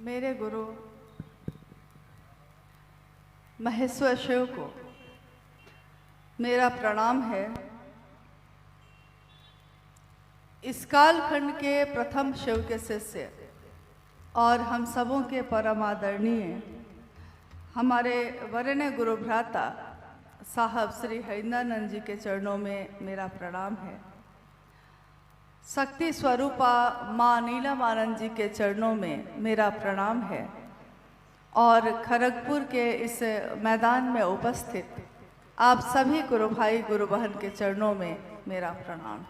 मेरे गुरु महेश्वर शिव को मेरा प्रणाम है। इस कालखंड के प्रथम शिव के शिष्य और हम सबों के परम आदरणीय हमारे वरेण्य गुरु भ्राता साहब श्री हरिंद्रानंद जी के चरणों में मेरा प्रणाम है। शक्ति स्वरूपा माँ नीलम जी के चरणों में मेरा प्रणाम है और खड़गपुर के इस मैदान में उपस्थित आप सभी गुरु भाई गुरु बहन के चरणों में मेरा प्रणाम।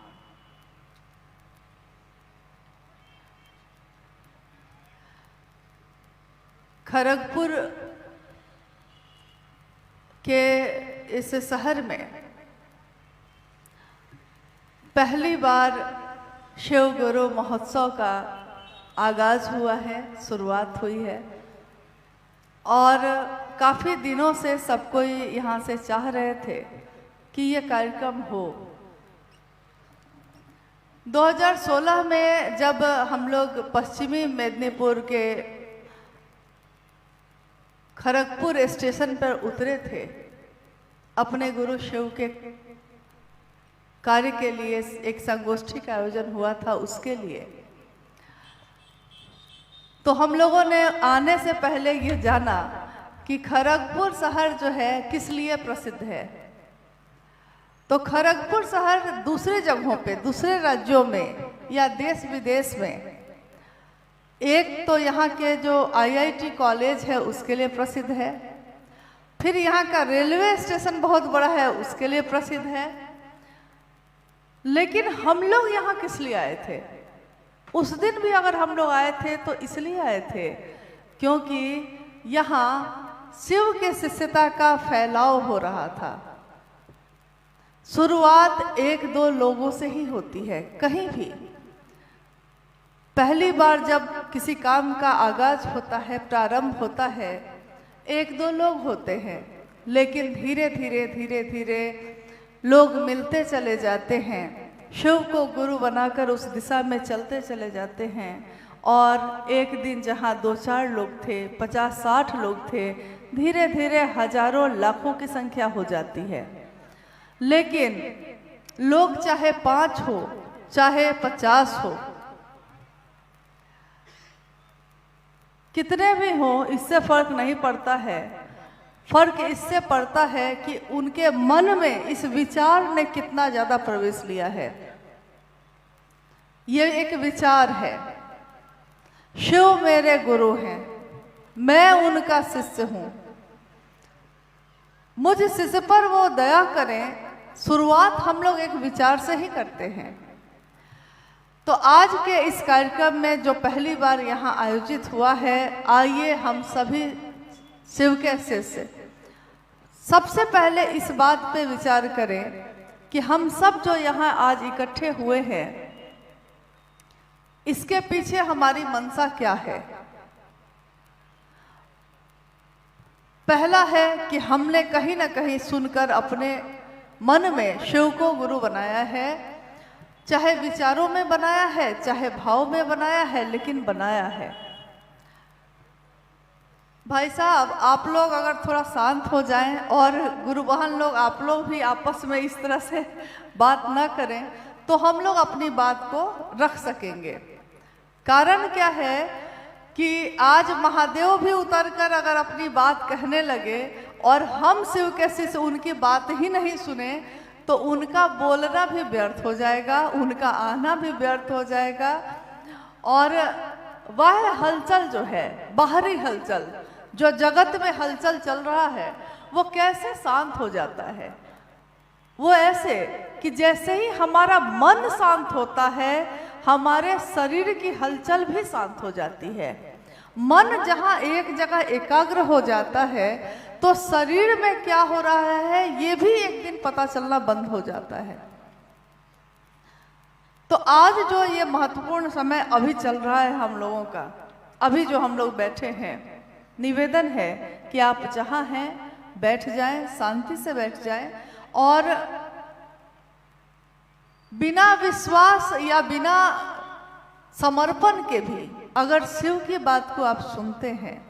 खड़गपुर के इस शहर में पहली बार शिव गुरु महोत्सव का आगाज हुआ है, शुरुआत हुई है और काफ़ी दिनों से सब कोई यहाँ से चाह रहे थे कि ये कार्यक्रम हो। 2016 में जब हम लोग पश्चिमी मेदिनीपुर के खड़गपुर स्टेशन पर उतरे थे अपने गुरु शिव के कार्य के लिए, एक संगोष्ठी का आयोजन हुआ था उसके लिए, तो हम लोगों ने आने से पहले ये जाना कि खड़गपुर शहर जो है किस लिए प्रसिद्ध है। तो खड़गपुर शहर दूसरे जगहों पे, दूसरे राज्यों में या देश विदेश में, एक तो यहाँ के जो IIT कॉलेज है उसके लिए प्रसिद्ध है, फिर यहाँ का रेलवे स्टेशन बहुत बड़ा है उसके लिए प्रसिद्ध है। लेकिन हम लोग यहाँ किस लिए आए थे? उस दिन भी अगर हम लोग आए थे तो इसलिए आए थे क्योंकि यहाँ शिव के शिष्यता का फैलाव हो रहा था। शुरुआत एक दो लोगों से ही होती है कहीं भी। पहली बार जब किसी काम का आगाज होता है, प्रारंभ होता है, एक दो लोग होते हैं, लेकिन धीरे धीरे धीरे धीरे लोग मिलते चले जाते हैं, शिव को गुरु बनाकर उस दिशा में चलते चले जाते हैं और एक दिन जहाँ 2-4 लोग थे, 50-60 लोग थे, धीरे धीरे हजारों लाखों की संख्या हो जाती है। लेकिन लोग चाहे 5 हो चाहे 50 हो, कितने भी हो, इससे फर्क नहीं पड़ता है। फर्क इससे पड़ता है कि उनके मन में इस विचार ने कितना ज्यादा प्रवेश लिया है। ये एक विचार है, शिव मेरे गुरु हैं, मैं उनका शिष्य हूं, मुझ शिष्य पर वो दया करें। शुरुआत हम लोग एक विचार से ही करते हैं। तो आज के इस कार्यक्रम में जो पहली बार यहाँ आयोजित हुआ है, आइए हम सभी शिव के शिष्य सबसे पहले इस बात पे विचार करें कि हम सब जो यहाँ आज इकट्ठे हुए हैं, इसके पीछे हमारी मंशा क्या है। पहला है कि हमने कहीं ना कहीं सुनकर अपने मन में शिव को गुरु बनाया है, चाहे विचारों में बनाया है, चाहे भाव में बनाया है, लेकिन बनाया है। भाई साहब, आप लोग अगर थोड़ा शांत हो जाएं और गुरु बहन लोग, आप लोग भी आपस में इस तरह से बात ना करें तो हम लोग अपनी बात को रख सकेंगे। कारण क्या है कि आज महादेव भी उतरकर अगर अपनी बात कहने लगे और हम शिव के शिष्य उनकी बात ही नहीं सुने तो उनका बोलना भी व्यर्थ हो जाएगा, उनका आना भी व्यर्थ हो जाएगा और वह हलचल जो है, बाहरी हलचल, जो जगत में हलचल चल रहा है, वो कैसे शांत हो जाता है। वो ऐसे कि जैसे ही हमारा मन शांत होता है, हमारे शरीर की हलचल भी शांत हो जाती है। मन जहाँ एक जगह एकाग्र हो जाता है तो शरीर में क्या हो रहा है ये भी एक दिन पता चलना बंद हो जाता है। तो आज जो ये महत्वपूर्ण समय अभी चल रहा है हम लोगों का, अभी जो हम लोग बैठे हैं, निवेदन है कि आप जहां हैं बैठ जाएं, शांति से बैठ जाएं और बिना विश्वास या बिना समर्पण के भी अगर शिव की बात को आप सुनते हैं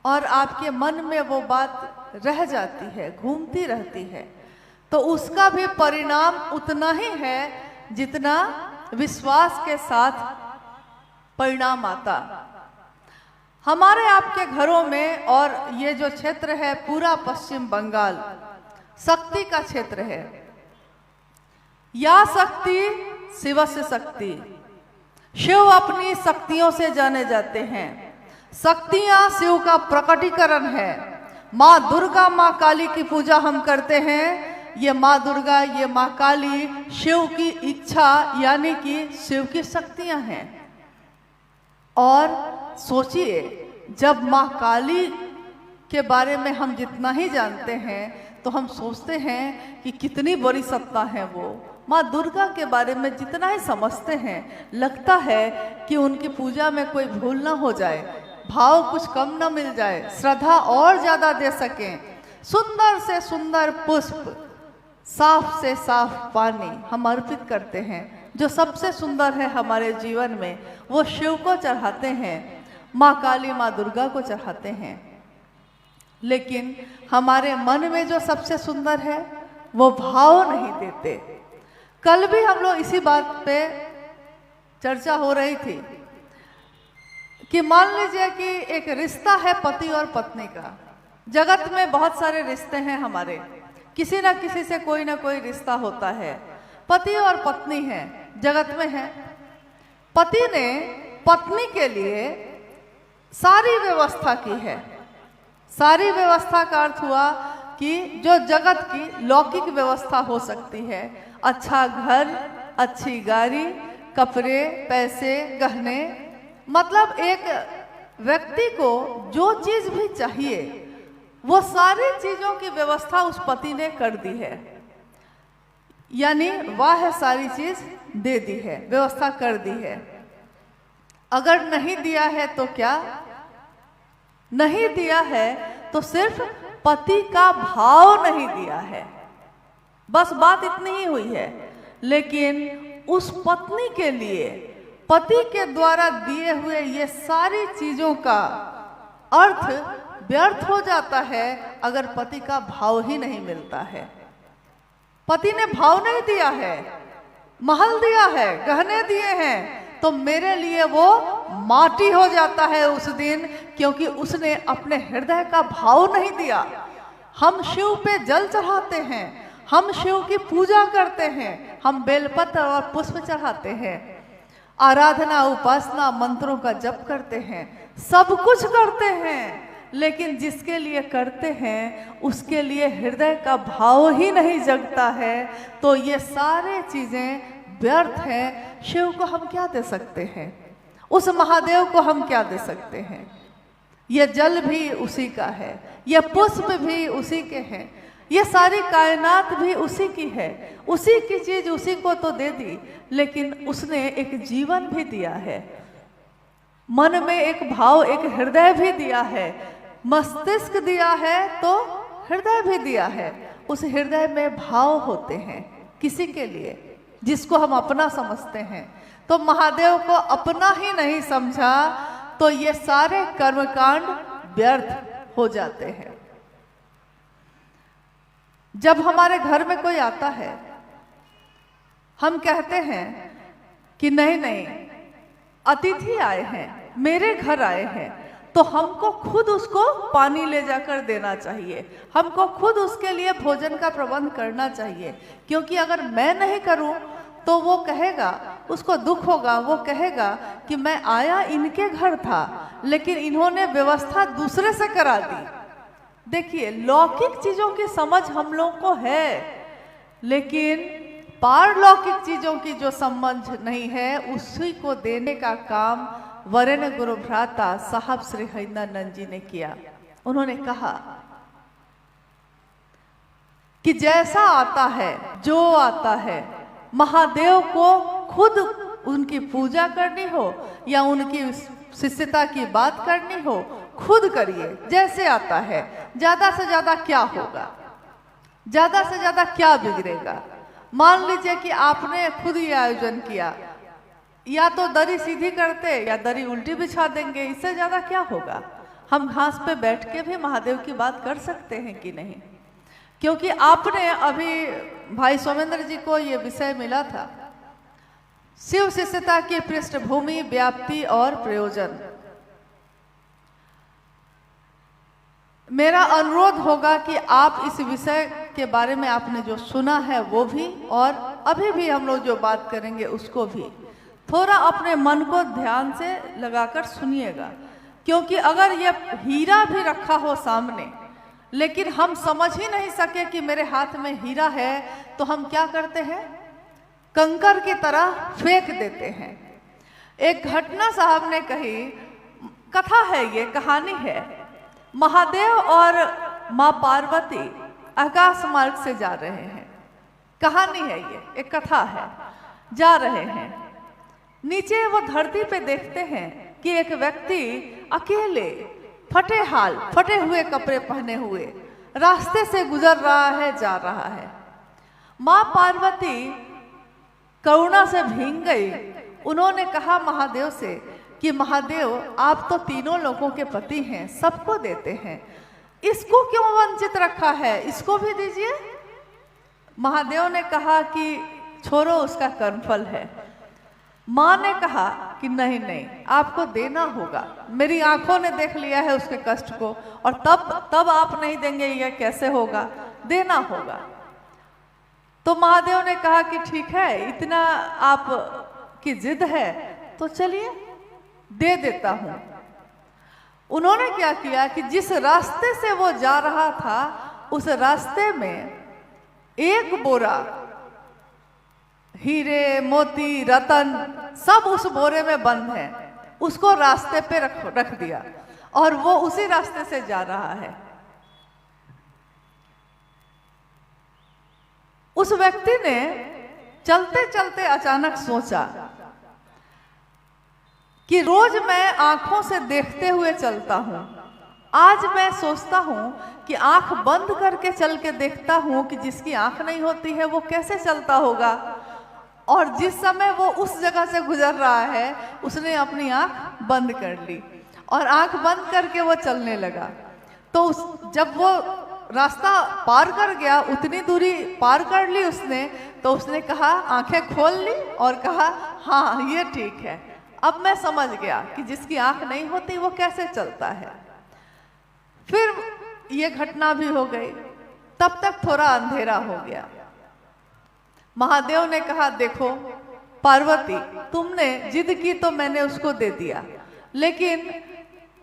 और आपके मन में वो बात रह जाती है, घूमती रहती है, तो उसका भी परिणाम उतना ही है जितना विश्वास के साथ परिणाम आता। हमारे आपके घरों में, और ये जो क्षेत्र है पूरा पश्चिम बंगाल शक्ति का क्षेत्र है। या शक्ति शिवस्य शक्ति, शिव अपनी शक्तियों से जाने जाते हैं। शक्तियां शिव का प्रकटीकरण है। माँ दुर्गा, माँ काली की पूजा हम करते हैं। ये माँ दुर्गा, ये माँ काली शिव की इच्छा यानी कि शिव की शक्तियां हैं। और सोचिए, जब माँ काली के बारे में हम जितना ही जानते हैं तो हम सोचते हैं कि कितनी बड़ी सत्ता है वो। माँ दुर्गा के बारे में जितना ही समझते हैं लगता है कि उनकी पूजा में कोई भूल ना हो जाए, भाव कुछ कम ना मिल जाए, श्रद्धा और ज़्यादा दे सकें। सुंदर से सुंदर पुष्प, साफ से साफ पानी हम अर्पित करते हैं। जो सबसे सुंदर है हमारे जीवन में वो शिव को चढ़ाते हैं, माँ काली, माँ दुर्गा को चढ़ाते हैं। लेकिन हमारे मन में जो सबसे सुंदर है वो भाव नहीं देते। कल भी हम लोग इसी बात पे चर्चा हो रही थी कि मान लीजिए कि एक रिश्ता है पति और पत्नी का। जगत में बहुत सारे रिश्ते हैं हमारे, किसी ना किसी से कोई ना कोई रिश्ता होता है। पति और पत्नी है, जगत में है। पति ने पत्नी के लिए सारी व्यवस्था की है। सारी व्यवस्था का अर्थ हुआ कि जो जगत की लौकिक व्यवस्था हो सकती है, अच्छा घर, अच्छी गाड़ी, कपड़े, पैसे, गहने, मतलब एक व्यक्ति को जो चीज भी चाहिए वो सारी चीजों की व्यवस्था उस पति ने कर दी है। यानी वह सारी चीज दे दी है, व्यवस्था कर दी है। अगर नहीं दिया है तो क्या? नहीं दिया है तो सिर्फ पति का भाव नहीं दिया है, बस बात इतनी ही हुई है। लेकिन उस पत्नी के लिए पति के द्वारा दिए हुए ये सारी चीजों का अर्थ व्यर्थ हो जाता है अगर पति का भाव ही नहीं मिलता है। पति ने भाव नहीं दिया है, महल दिया है, गहने दिए हैं, तो मेरे लिए वो माटी हो जाता है उस दिन, क्योंकि उसने अपने हृदय का भाव नहीं दिया। हम शिव पे जल चढ़ाते हैं, हम शिव की पूजा करते हैं, हम बेलपत्र और पुष्प चढ़ाते हैं, आराधना, उपासना, मंत्रों का जप करते हैं, सब कुछ करते हैं। लेकिन जिसके लिए करते हैं उसके लिए हृदय का भाव ही नहीं जगता है, तो ये सारे चीजें व्यर्थ हैं। शिव को हम क्या दे सकते हैं? उस महादेव को हम क्या दे सकते हैं? ये जल भी उसी का है, ये पुष्प भी उसी के हैं, ये सारी कायनात भी उसी की है। उसी की चीज उसी को तो दे दी, लेकिन उसने एक जीवन भी दिया है, मन में एक भाव, एक हृदय भी दिया है, मस्तिष्क दिया है तो हृदय भी दिया है। उस हृदय में भाव होते हैं किसी के लिए जिसको हम अपना समझते हैं। तो महादेव को अपना ही नहीं समझा तो ये सारे कर्मकांड व्यर्थ हो जाते हैं। जब हमारे घर में कोई आता है हम कहते हैं कि नहीं नहीं, अतिथि आए हैं, मेरे घर आए हैं, तो हमको खुद उसको पानी ले जाकर देना चाहिए, हमको खुद उसके लिए भोजन का प्रबंध करना चाहिए। क्योंकि अगर मैं नहीं करूं तो वो कहेगा, उसको दुख होगा, वो कहेगा कि मैं आया इनके घर था लेकिन इन्होंने व्यवस्था दूसरे से करा दी। देखिए, लौकिक चीजों की समझ हम लोग को है, लेकिन पारलौकिक चीजों की जो समझ नहीं है उसी को देने का काम वरेण्य गुरु भ्राता साहब श्री हरिनंदन जी ने किया। उन्होंने कहा कि जैसा आता है, जो आता है, महादेव को खुद उनकी पूजा करनी हो या उनकी शिष्यता की बात करनी हो, खुद करिए जैसे आता है। ज्यादा से ज्यादा क्या होगा, ज्यादा से ज्यादा क्या बिगड़ेगा? मान लीजिए कि आपने खुद ये आयोजन किया, या तो दरी सीधी करते या दरी उल्टी बिछा देंगे, इससे ज़्यादा क्या होगा। हम घास पे बैठ के भी महादेव की बात कर सकते हैं कि नहीं, क्योंकि आपने अभी भाई सोमेंद्र जी को ये विषय मिला था, शिव शिष्यता की पृष्ठभूमि, व्याप्ति और प्रयोजन। मेरा अनुरोध होगा कि आप इस विषय के बारे में आपने जो सुना है वो भी, और अभी भी हम लोग जो बात करेंगे उसको भी थोड़ा अपने मन को ध्यान से लगाकर सुनिएगा। क्योंकि अगर ये हीरा भी रखा हो सामने, लेकिन हम समझ ही नहीं सके कि मेरे हाथ में हीरा है, तो हम क्या करते हैं, कंकर की तरह फेंक देते हैं। एक घटना साहब ने कही, कथा है, ये कहानी है। महादेव और माँ पार्वती आकाश मार्ग से जा रहे हैं, कहानी है ये, एक कथा है। जा रहे हैं, नीचे वो धरती पे देखते हैं कि एक व्यक्ति अकेले फटे हाल, फटे हुए कपड़े पहने हुए रास्ते से गुजर रहा है, जा रहा है। माँ पार्वती करुणा से भींग गई। उन्होंने कहा महादेव से कि महादेव, आप तो तीनों लोगों के पति हैं, सबको देते हैं, इसको क्यों वंचित रखा है, इसको भी दीजिए। महादेव ने कहा कि छोड़ो, उसका कर्मफल है। माँ ने कहा कि नहीं नहीं, आपको देना होगा, मेरी आंखों ने देख लिया है उसके कष्ट को, और तब आप नहीं देंगे, यह कैसे होगा, देना होगा। तो महादेव ने कहा कि ठीक है, इतना आप की जिद है तो चलिए दे देता हूं। उन्होंने क्या किया कि जिस रास्ते से वो जा रहा था, उस रास्ते में एक बोरा हीरे, मोती, रतन सब उस बोरे में बंद है, उसको रास्ते पे रख दिया, और वो उसी रास्ते से जा रहा है। उस व्यक्ति ने चलते चलते अचानक सोचा कि रोज मैं आंखों से देखते हुए चलता हूं, आज मैं सोचता हूं कि आंख बंद करके चल के देखता हूं कि जिसकी आंख नहीं होती है वो कैसे चलता होगा। और जिस समय वो उस जगह से गुजर रहा है, उसने अपनी आंख बंद कर ली और आंख बंद करके वो चलने लगा। तो जब वो रास्ता पार कर गया, उतनी दूरी पार कर ली उसने, तो उसने कहा, आंखें खोल ली और कहा, हाँ ये ठीक है, अब मैं समझ गया कि जिसकी आंख नहीं होती वो कैसे चलता है। फिर ये घटना भी हो गई। तब तक थोड़ा अंधेरा हो गया। महादेव ने कहा, देखो पार्वती, तुमने जिद की तो मैंने उसको दे दिया, लेकिन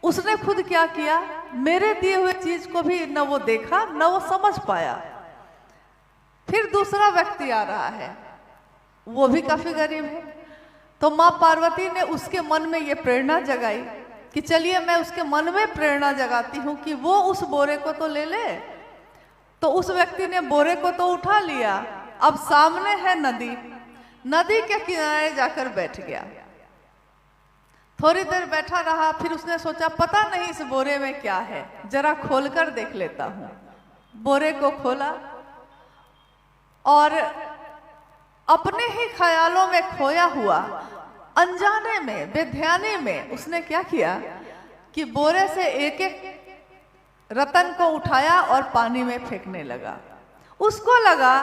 उसने खुद क्या किया, मेरे दिए हुए चीज को भी न वो देखा न वो समझ पाया। फिर दूसरा व्यक्ति आ रहा है, वो भी काफी गरीब है। तो माँ पार्वती ने उसके मन में ये प्रेरणा जगाई कि चलिए मैं उसके मन में प्रेरणा जगाती हूँ कि वो उस बोरे को तो ले ले। तो उस व्यक्ति ने बोरे को तो उठा लिया। अब सामने है नदी, नदी के किनारे जाकर बैठ गया। थोड़ी देर बैठा रहा, फिर उसने सोचा पता नहीं इस बोरे में क्या है, जरा खोलकर देख लेता हूं। बोरे को खोला और अपने ही ख्यालों में खोया हुआ, अनजाने में, बेध्यानी में उसने क्या किया कि बोरे से एक एक रतन को उठाया और पानी में फेंकने लगा। उसको लगा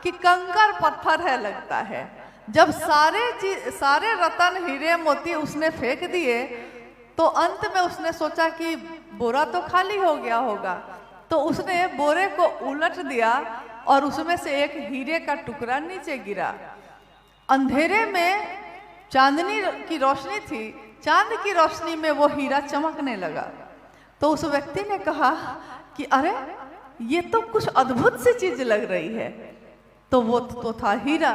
कि कंकर पत्थर है लगता है। जब सारे रतन, हीरे, मोती उसने फेंक दिए, तो अंत में उसने सोचा कि बोरा तो खाली हो गया होगा। तो उसने बोरे को उलट दिया और उसमें से एक हीरे का टुकड़ा नीचे गिरा। अंधेरे में चांदनी की रोशनी थी, चांद की रोशनी में वो हीरा चमकने लगा। तो उस व्यक्ति ने कहा कि अरे ये तो कुछ अद्भुत सी चीज लग रही है। तो वो तो था हीरा।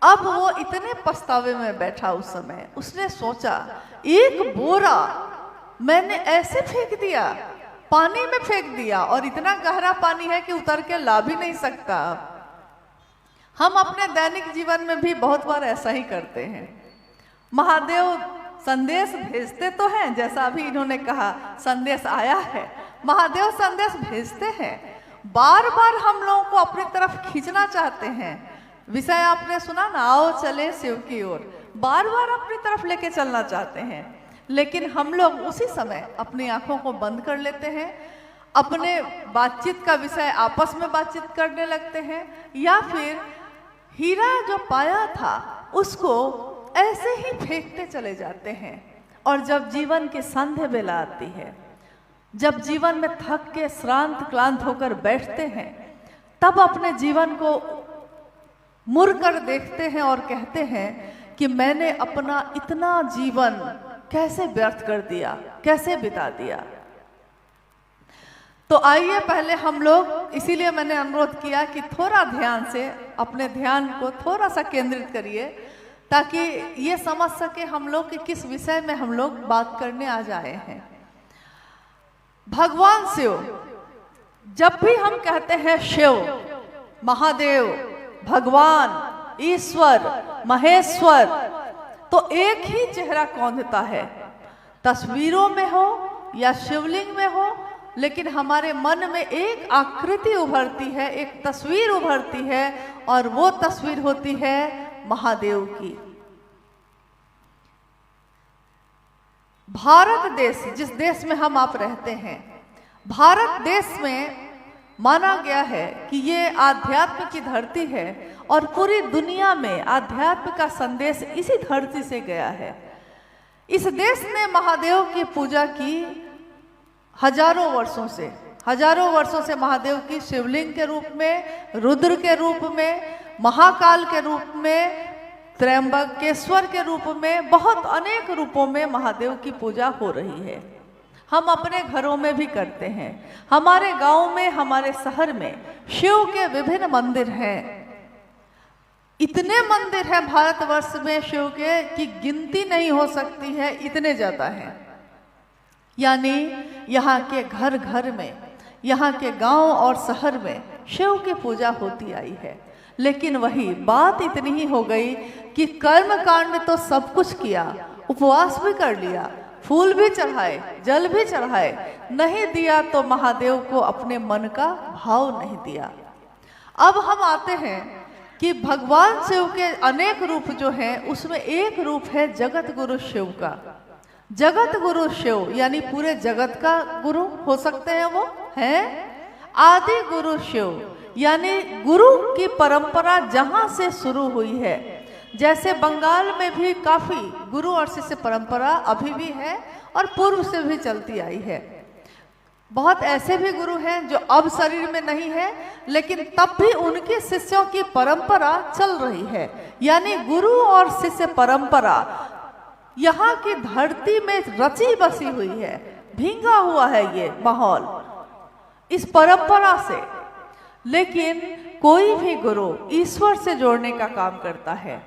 अब वो इतने पछतावे में बैठा उस समय, उसने सोचा एक बोरा मैंने ऐसे फेंक दिया, पानी में फेंक दिया, और इतना गहरा पानी है कि उतर के ला भी नहीं सकता। हम अपने दैनिक जीवन में भी बहुत बार ऐसा ही करते हैं। महादेव संदेश भेजते तो हैं, जैसा अभी इन्होंने कहा संदेश आया है, महादेव संदेश भेजते हैं, बार बार हम लोगों को अपनी तरफ खींचना चाहते हैं। विषय आपने सुना ना, आओ चले शिव की ओर। बार बार अपनी तरफ लेके चलना चाहते हैं, लेकिन हम लोग उसी समय अपनी आंखों को बंद कर लेते हैं, अपने बातचीत का विषय आपस में बातचीत करने लगते हैं, या फिर हीरा जो पाया था उसको ऐसे ही फेंकते चले जाते हैं। और जब जीवन की संध्या बेला आती है, जब जीवन में थक के श्रांत क्लांत होकर बैठते हैं, तब अपने जीवन को मुड़ कर देखते हैं और कहते हैं कि मैंने अपना इतना जीवन कैसे व्यर्थ कर दिया, कैसे बिता दिया। तो आइए पहले हम लोग, इसीलिए मैंने अनुरोध किया कि थोड़ा ध्यान से अपने ध्यान को थोड़ा सा केंद्रित करिए, ताकि ये समझ सके हम लोग कि किस विषय में हम लोग बात करने आ जाए हैं। भगवान शिव, जब भी हम कहते हैं शिव, महादेव, भगवान, ईश्वर, महेश्वर, तो एक ही चेहरा कौंधता है, तस्वीरों में हो या शिवलिंग में हो, लेकिन हमारे मन में एक आकृति उभरती है, एक तस्वीर उभरती है, और वो तस्वीर होती है महादेव की। भारत देश, जिस देश में हम आप रहते हैं, भारत देश में माना गया है कि ये आध्यात्म की धरती है, और पूरी दुनिया में आध्यात्म का संदेश इसी धरती से गया है। इस देश ने महादेव की पूजा की हजारों वर्षों से महादेव की शिवलिंग के रूप में, रुद्र के रूप में, महाकाल के रूप में, त्रयंबकेश्वर के रूप में, बहुत अनेक रूपों में महादेव की पूजा हो रही है। हम अपने घरों में भी करते हैं, हमारे गांव में, हमारे शहर में शिव के विभिन्न मंदिर हैं। इतने मंदिर हैं भारतवर्ष में शिव के कि गिनती नहीं हो सकती है, इतने ज्यादा हैं। यानी यहाँ के घर घर में, यहाँ के गांव और शहर में शिव की पूजा होती आई है। लेकिन वही बात इतनी ही हो गई कि कर्म कांड तो सब कुछ किया, उपवास भी कर लिया, फूल भी चढ़ाए, जल भी चढ़ाए, नहीं दिया तो महादेव को अपने मन का भाव नहीं दिया। अब हम आते हैं कि भगवान शिव के अनेक रूप जो हैं, उसमें एक रूप है जगत गुरु शिव का। जगत गुरु शिव यानी पूरे जगत का गुरु हो सकते हैं, वो हैं आदि गुरु शिव, यानी गुरु की परंपरा जहां से शुरू हुई है। जैसे बंगाल में भी काफी गुरु और शिष्य परंपरा अभी भी है और पूर्व से भी चलती आई है। बहुत ऐसे भी गुरु हैं जो अब शरीर में नहीं है, लेकिन तब भी उनके शिष्यों की परंपरा चल रही है। यानी गुरु और शिष्य परंपरा यहाँ की धरती में रची बसी हुई है, भींगा हुआ है ये माहौल इस परंपरा से। लेकिन कोई भी गुरु ईश्वर से जोड़ने का काम करता है।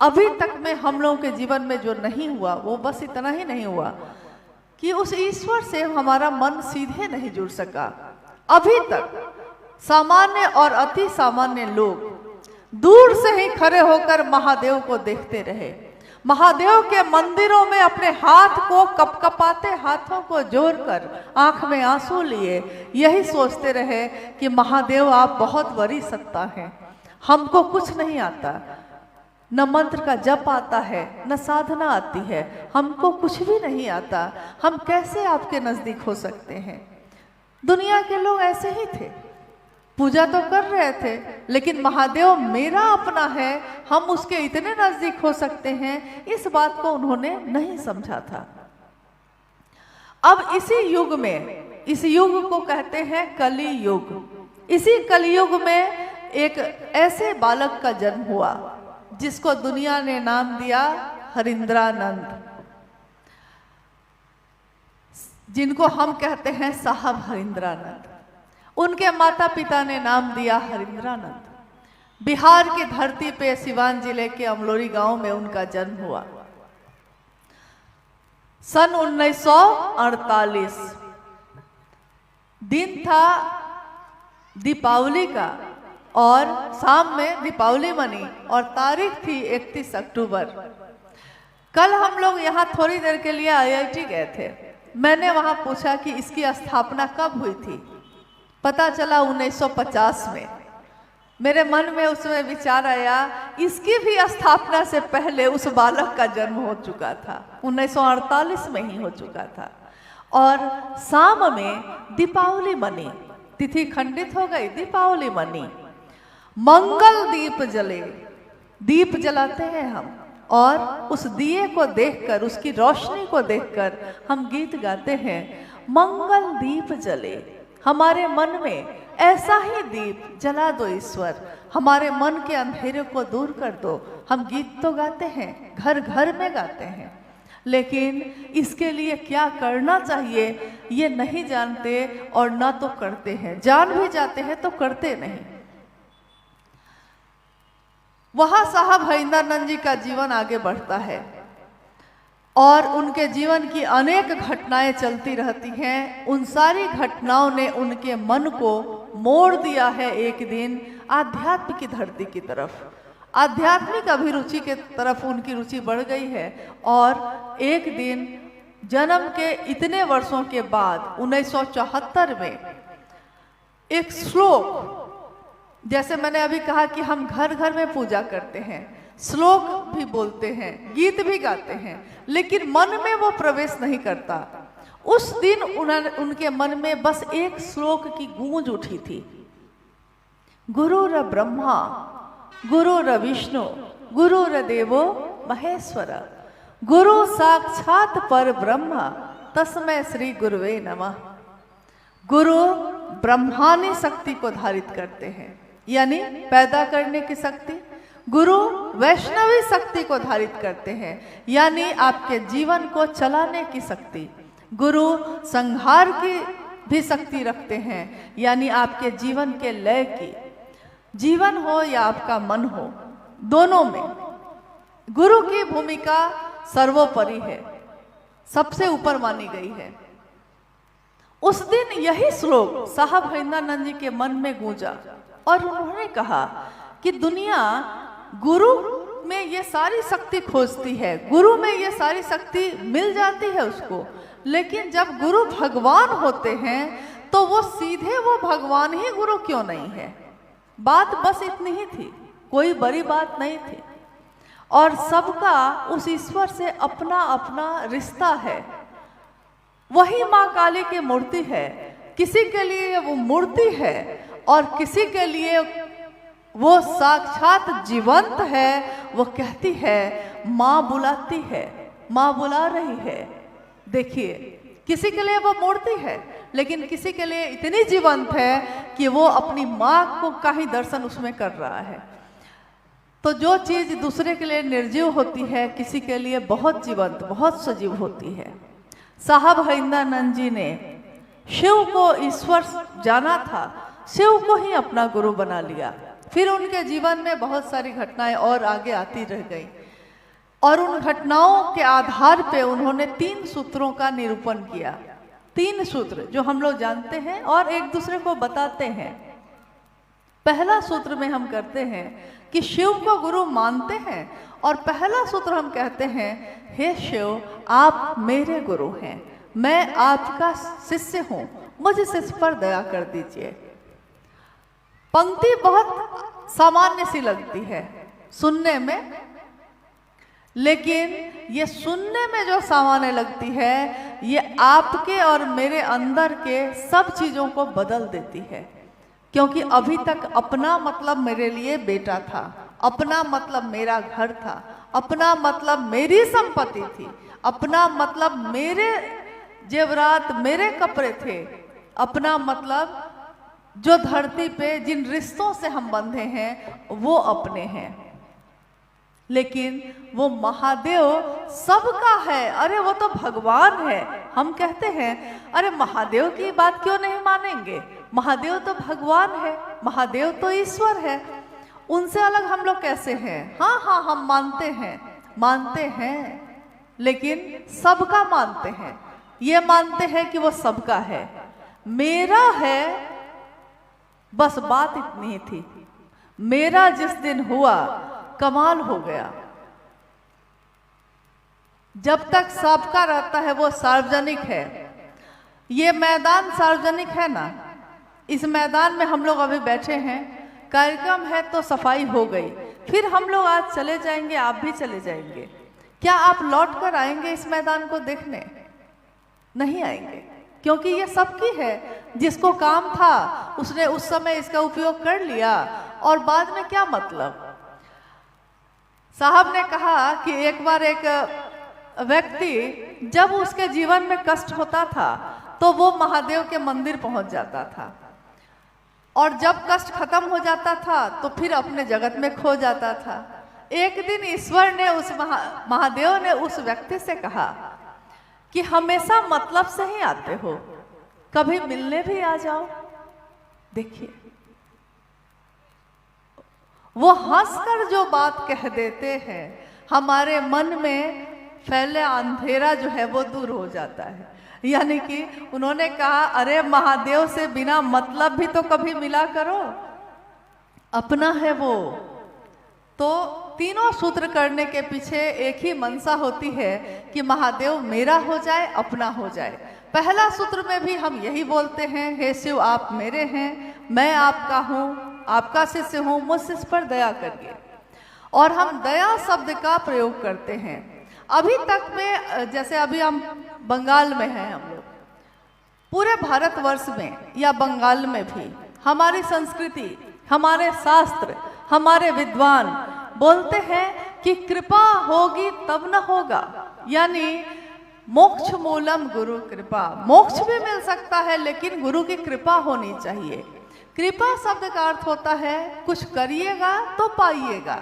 अभी तक में हम लोगों के जीवन में जो नहीं हुआ, वो बस इतना ही नहीं हुआ कि उस ईश्वर से हमारा मन सीधे नहीं जुड़ सका। अभी तक सामान्य और अति सामान्य लोग दूर से ही खड़े होकर महादेव को देखते रहे, महादेव के मंदिरों में अपने हाथ को कपकपाते हाथों को जोड़कर आंख में आंसू लिए यही सोचते रहे कि महादेव आप बहुत बड़ी सत्ता हैं, हमको कुछ नहीं आता, न मंत्र का जप आता है, न साधना आती है, हमको कुछ भी नहीं आता, हम कैसे आपके नजदीक हो सकते हैं। दुनिया के लोग ऐसे ही थे, पूजा तो कर रहे थे, लेकिन महादेव मेरा अपना है, हम उसके इतने नजदीक हो सकते हैं, इस बात को उन्होंने नहीं समझा था। अब इसी युग में, इस युग को कहते हैं कली युग। इसी कलयुग में एक ऐसे बालक का जन्म हुआ जिसको दुनिया ने नाम दिया हरिंद्रानंद, जिनको हम कहते हैं साहब हरिंद्रानंद। उनके माता पिता ने नाम दिया हरिंद्रानंद। बिहार की धरती पे सिवान जिले के अमलोरी गांव में उनका जन्म हुआ। सन 1948 दिन था दीपावली का, और शाम में दीपावली मनी और तारीख थी 31 अक्टूबर। कल हम लोग यहाँ थोड़ी देर के लिए IIT गए थे। मैंने वहाँ पूछा कि इसकी स्थापना कब हुई थी। पता चला 1950 में। मेरे मन में उसमें विचार आया, इसकी भी स्थापना से पहले उस बालक का जन्म हो चुका था, 1948 में ही हो चुका था। और शाम में दीपावली मनी, तिथि खंडित हो गई, दीपावली मनी, मंगल दीप जले, दीप जलाते हैं हम, और उस दिए को देखकर, उसकी रोशनी को देखकर हम गीत गाते हैं, मंगल दीप जले। हमारे मन में ऐसा ही दीप जला दो ईश्वर, हमारे मन के अंधेरे को दूर कर दो। हम गीत तो गाते हैं, घर घर में गाते हैं, लेकिन इसके लिए क्या करना चाहिए ये नहीं जानते और ना तो करते हैं। जान भी जाते हैं तो करते नहीं। वहां साहब हरिंदरानंद जी का जीवन आगे बढ़ता है और उनके जीवन की अनेक घटनाएं चलती रहती हैं। उन सारी घटनाओं ने उनके मन को मोड़ दिया है एक दिन आध्यात्म की धरती की तरफ। आध्यात्मिक अभिरुचि के तरफ उनकी रुचि बढ़ गई है और एक दिन जन्म के इतने वर्षों के बाद 1974 में एक श्लोक, जैसे मैंने अभी कहा कि हम घर घर में पूजा करते हैं, श्लोक भी बोलते हैं, गीत भी गाते हैं, लेकिन मन में वो प्रवेश नहीं करता। उस दिन उनके मन में बस एक श्लोक की गूंज उठी थी, गुरुर ब्रह्मा गुरुर विष्णु गुरुर देवो महेश्वर, गुरु साक्षात पर ब्रह्म तस्मै श्री गुरुवे नमः। गुरु ब्रह्मानी शक्ति को धारित करते हैं, यानी पैदा करने की शक्ति। गुरु वैष्णवी शक्ति को धारित करते हैं, यानी आपके जीवन को चलाने की शक्ति। गुरु संहार की भी शक्ति रखते हैं, यानी आपके जीवन के लय की। जीवन हो या आपका मन हो, दोनों में गुरु की भूमिका सर्वोपरि है, सबसे ऊपर मानी गई है। उस दिन यही श्लोक साहब हरिंदरानंद जी के मन में गूंजा और उन्होंने कहा कि दुनिया गुरु में ये सारी शक्ति खोजती है, गुरु में ये सारी शक्ति मिल जाती है उसको, लेकिन जब गुरु भगवान होते हैं तो वो सीधे वो भगवान ही गुरु क्यों नहीं है। बात बस इतनी ही थी, कोई बड़ी बात नहीं थी। और सबका उस ईश्वर से अपना अपना रिश्ता है। वही माँ काली की मूर्ति है, किसी के लिए वो मूर्ति है और किसी के लिए वो साक्षात जीवंत है। वो कहती है माँ बुलाती है, माँ बुला रही है। देखिए, किसी के लिए वो मूर्ति है, लेकिन किसी के लिए इतनी जीवंत है कि वो अपनी माँ को का ही दर्शन उसमें कर रहा है। तो जो चीज दूसरे के लिए निर्जीव होती है, किसी के लिए बहुत जीवंत, बहुत सजीव होती है। साहब हरिंदरानंद जी ने शिव को ईश्वर जाना था, शिव को ही अपना गुरु बना लिया। फिर उनके जीवन में बहुत सारी घटनाएं और आगे आती रह गई और उन घटनाओं के आधार पे उन्होंने 3 सूत्रों का निरूपण किया। 3 सूत्र जो हम लोग जानते हैं और एक दूसरे को बताते हैं। पहला सूत्र में हम करते हैं कि शिव को गुरु मानते हैं और पहला सूत्र हम कहते हैं, हे शिव आप मेरे गुरु हैं, मैं आपका शिष्य हूं, मुझ शिष्य पर दया कर दीजिए। पंक्ति बहुत सामान्य सी लगती है सुनने में, लेकिन ये सुनने में जो सामान्य लगती है, ये आपके और मेरे अंदर के सब चीजों को बदल देती है। क्योंकि अभी तक अपना मतलब मेरे लिए बेटा था, अपना मतलब मेरा घर था, अपना मतलब मेरी संपत्ति थी, अपना मतलब मेरे जेवरात, मेरे कपड़े थे, अपना मतलब जो धरती पे जिन रिश्तों से हम बंधे हैं वो अपने हैं। लेकिन वो महादेव सबका है, अरे वो तो भगवान है। हम कहते हैं अरे महादेव की बात क्यों नहीं मानेंगे, महादेव तो भगवान है, महादेव तो ईश्वर है, उनसे अलग हम लोग कैसे हैं। हाँ हाँ हम मानते हैं, लेकिन सबका मानते हैं। ये मानते हैं कि वो सबका है, मेरा है, बस बात इतनी ही थी। मेरा जिस दिन हुआ कमाल हो गया। जब तक सबका रहता है वो सार्वजनिक है। ये मैदान सार्वजनिक है ना, इस मैदान में हम लोग अभी बैठे हैं, कार्यक्रम है तो सफाई हो गई, फिर हम लोग आज चले जाएंगे, आप भी चले जाएंगे। क्या आप लौट कर आएंगे इस मैदान को देखने? नहीं आएंगे, क्योंकि ये सबकी है। जिसको काम था उसने उस समय इसका उपयोग कर लिया, और बाद में क्या मतलब। साहब ने कहा कि एक बार एक व्यक्ति जब उसके जीवन में कष्ट होता था तो वो महादेव के मंदिर पहुंच जाता था, और जब कष्ट खत्म हो जाता था तो फिर अपने जगत में खो जाता था। एक दिन ईश्वर ने महादेव ने उस व्यक्ति से कहा कि हमेशा मतलब से ही आते हो, कभी मिलने भी आ जाओ। देखिए, वो हंसकर जो बात कह देते हैं, हमारे मन में फैले अंधेरा जो है वो दूर हो जाता है। यानी कि उन्होंने कहा, अरे महादेव से बिना मतलब भी तो कभी मिला करो, अपना है वो। तो तीनों सूत्र करने के पीछे एक ही मंशा होती है कि महादेव मेरा हो जाए, अपना हो जाए। पहला सूत्र में भी हम यही बोलते हैं, हे शिव आप मेरे हैं, मैं आपका हूँ, आपका शिष्य हूँ, मुझ शिष्य पर दया करिए। और हम दया शब्द का प्रयोग करते हैं। अभी तक में, जैसे अभी हम बंगाल में हैं, हम लोग पूरे भारतवर्ष में या बंगाल में भी हमारी संस्कृति, हमारे शास्त्र, हमारे विद्वान बोलते हैं कि कृपा होगी तब न होगा, यानी मोक्ष मूलम गुरु कृपा। मोक्ष भी मिल सकता है लेकिन गुरु की कृपा होनी चाहिए। कृपा शब्द का अर्थ होता है कुछ करिएगा तो पाइएगा।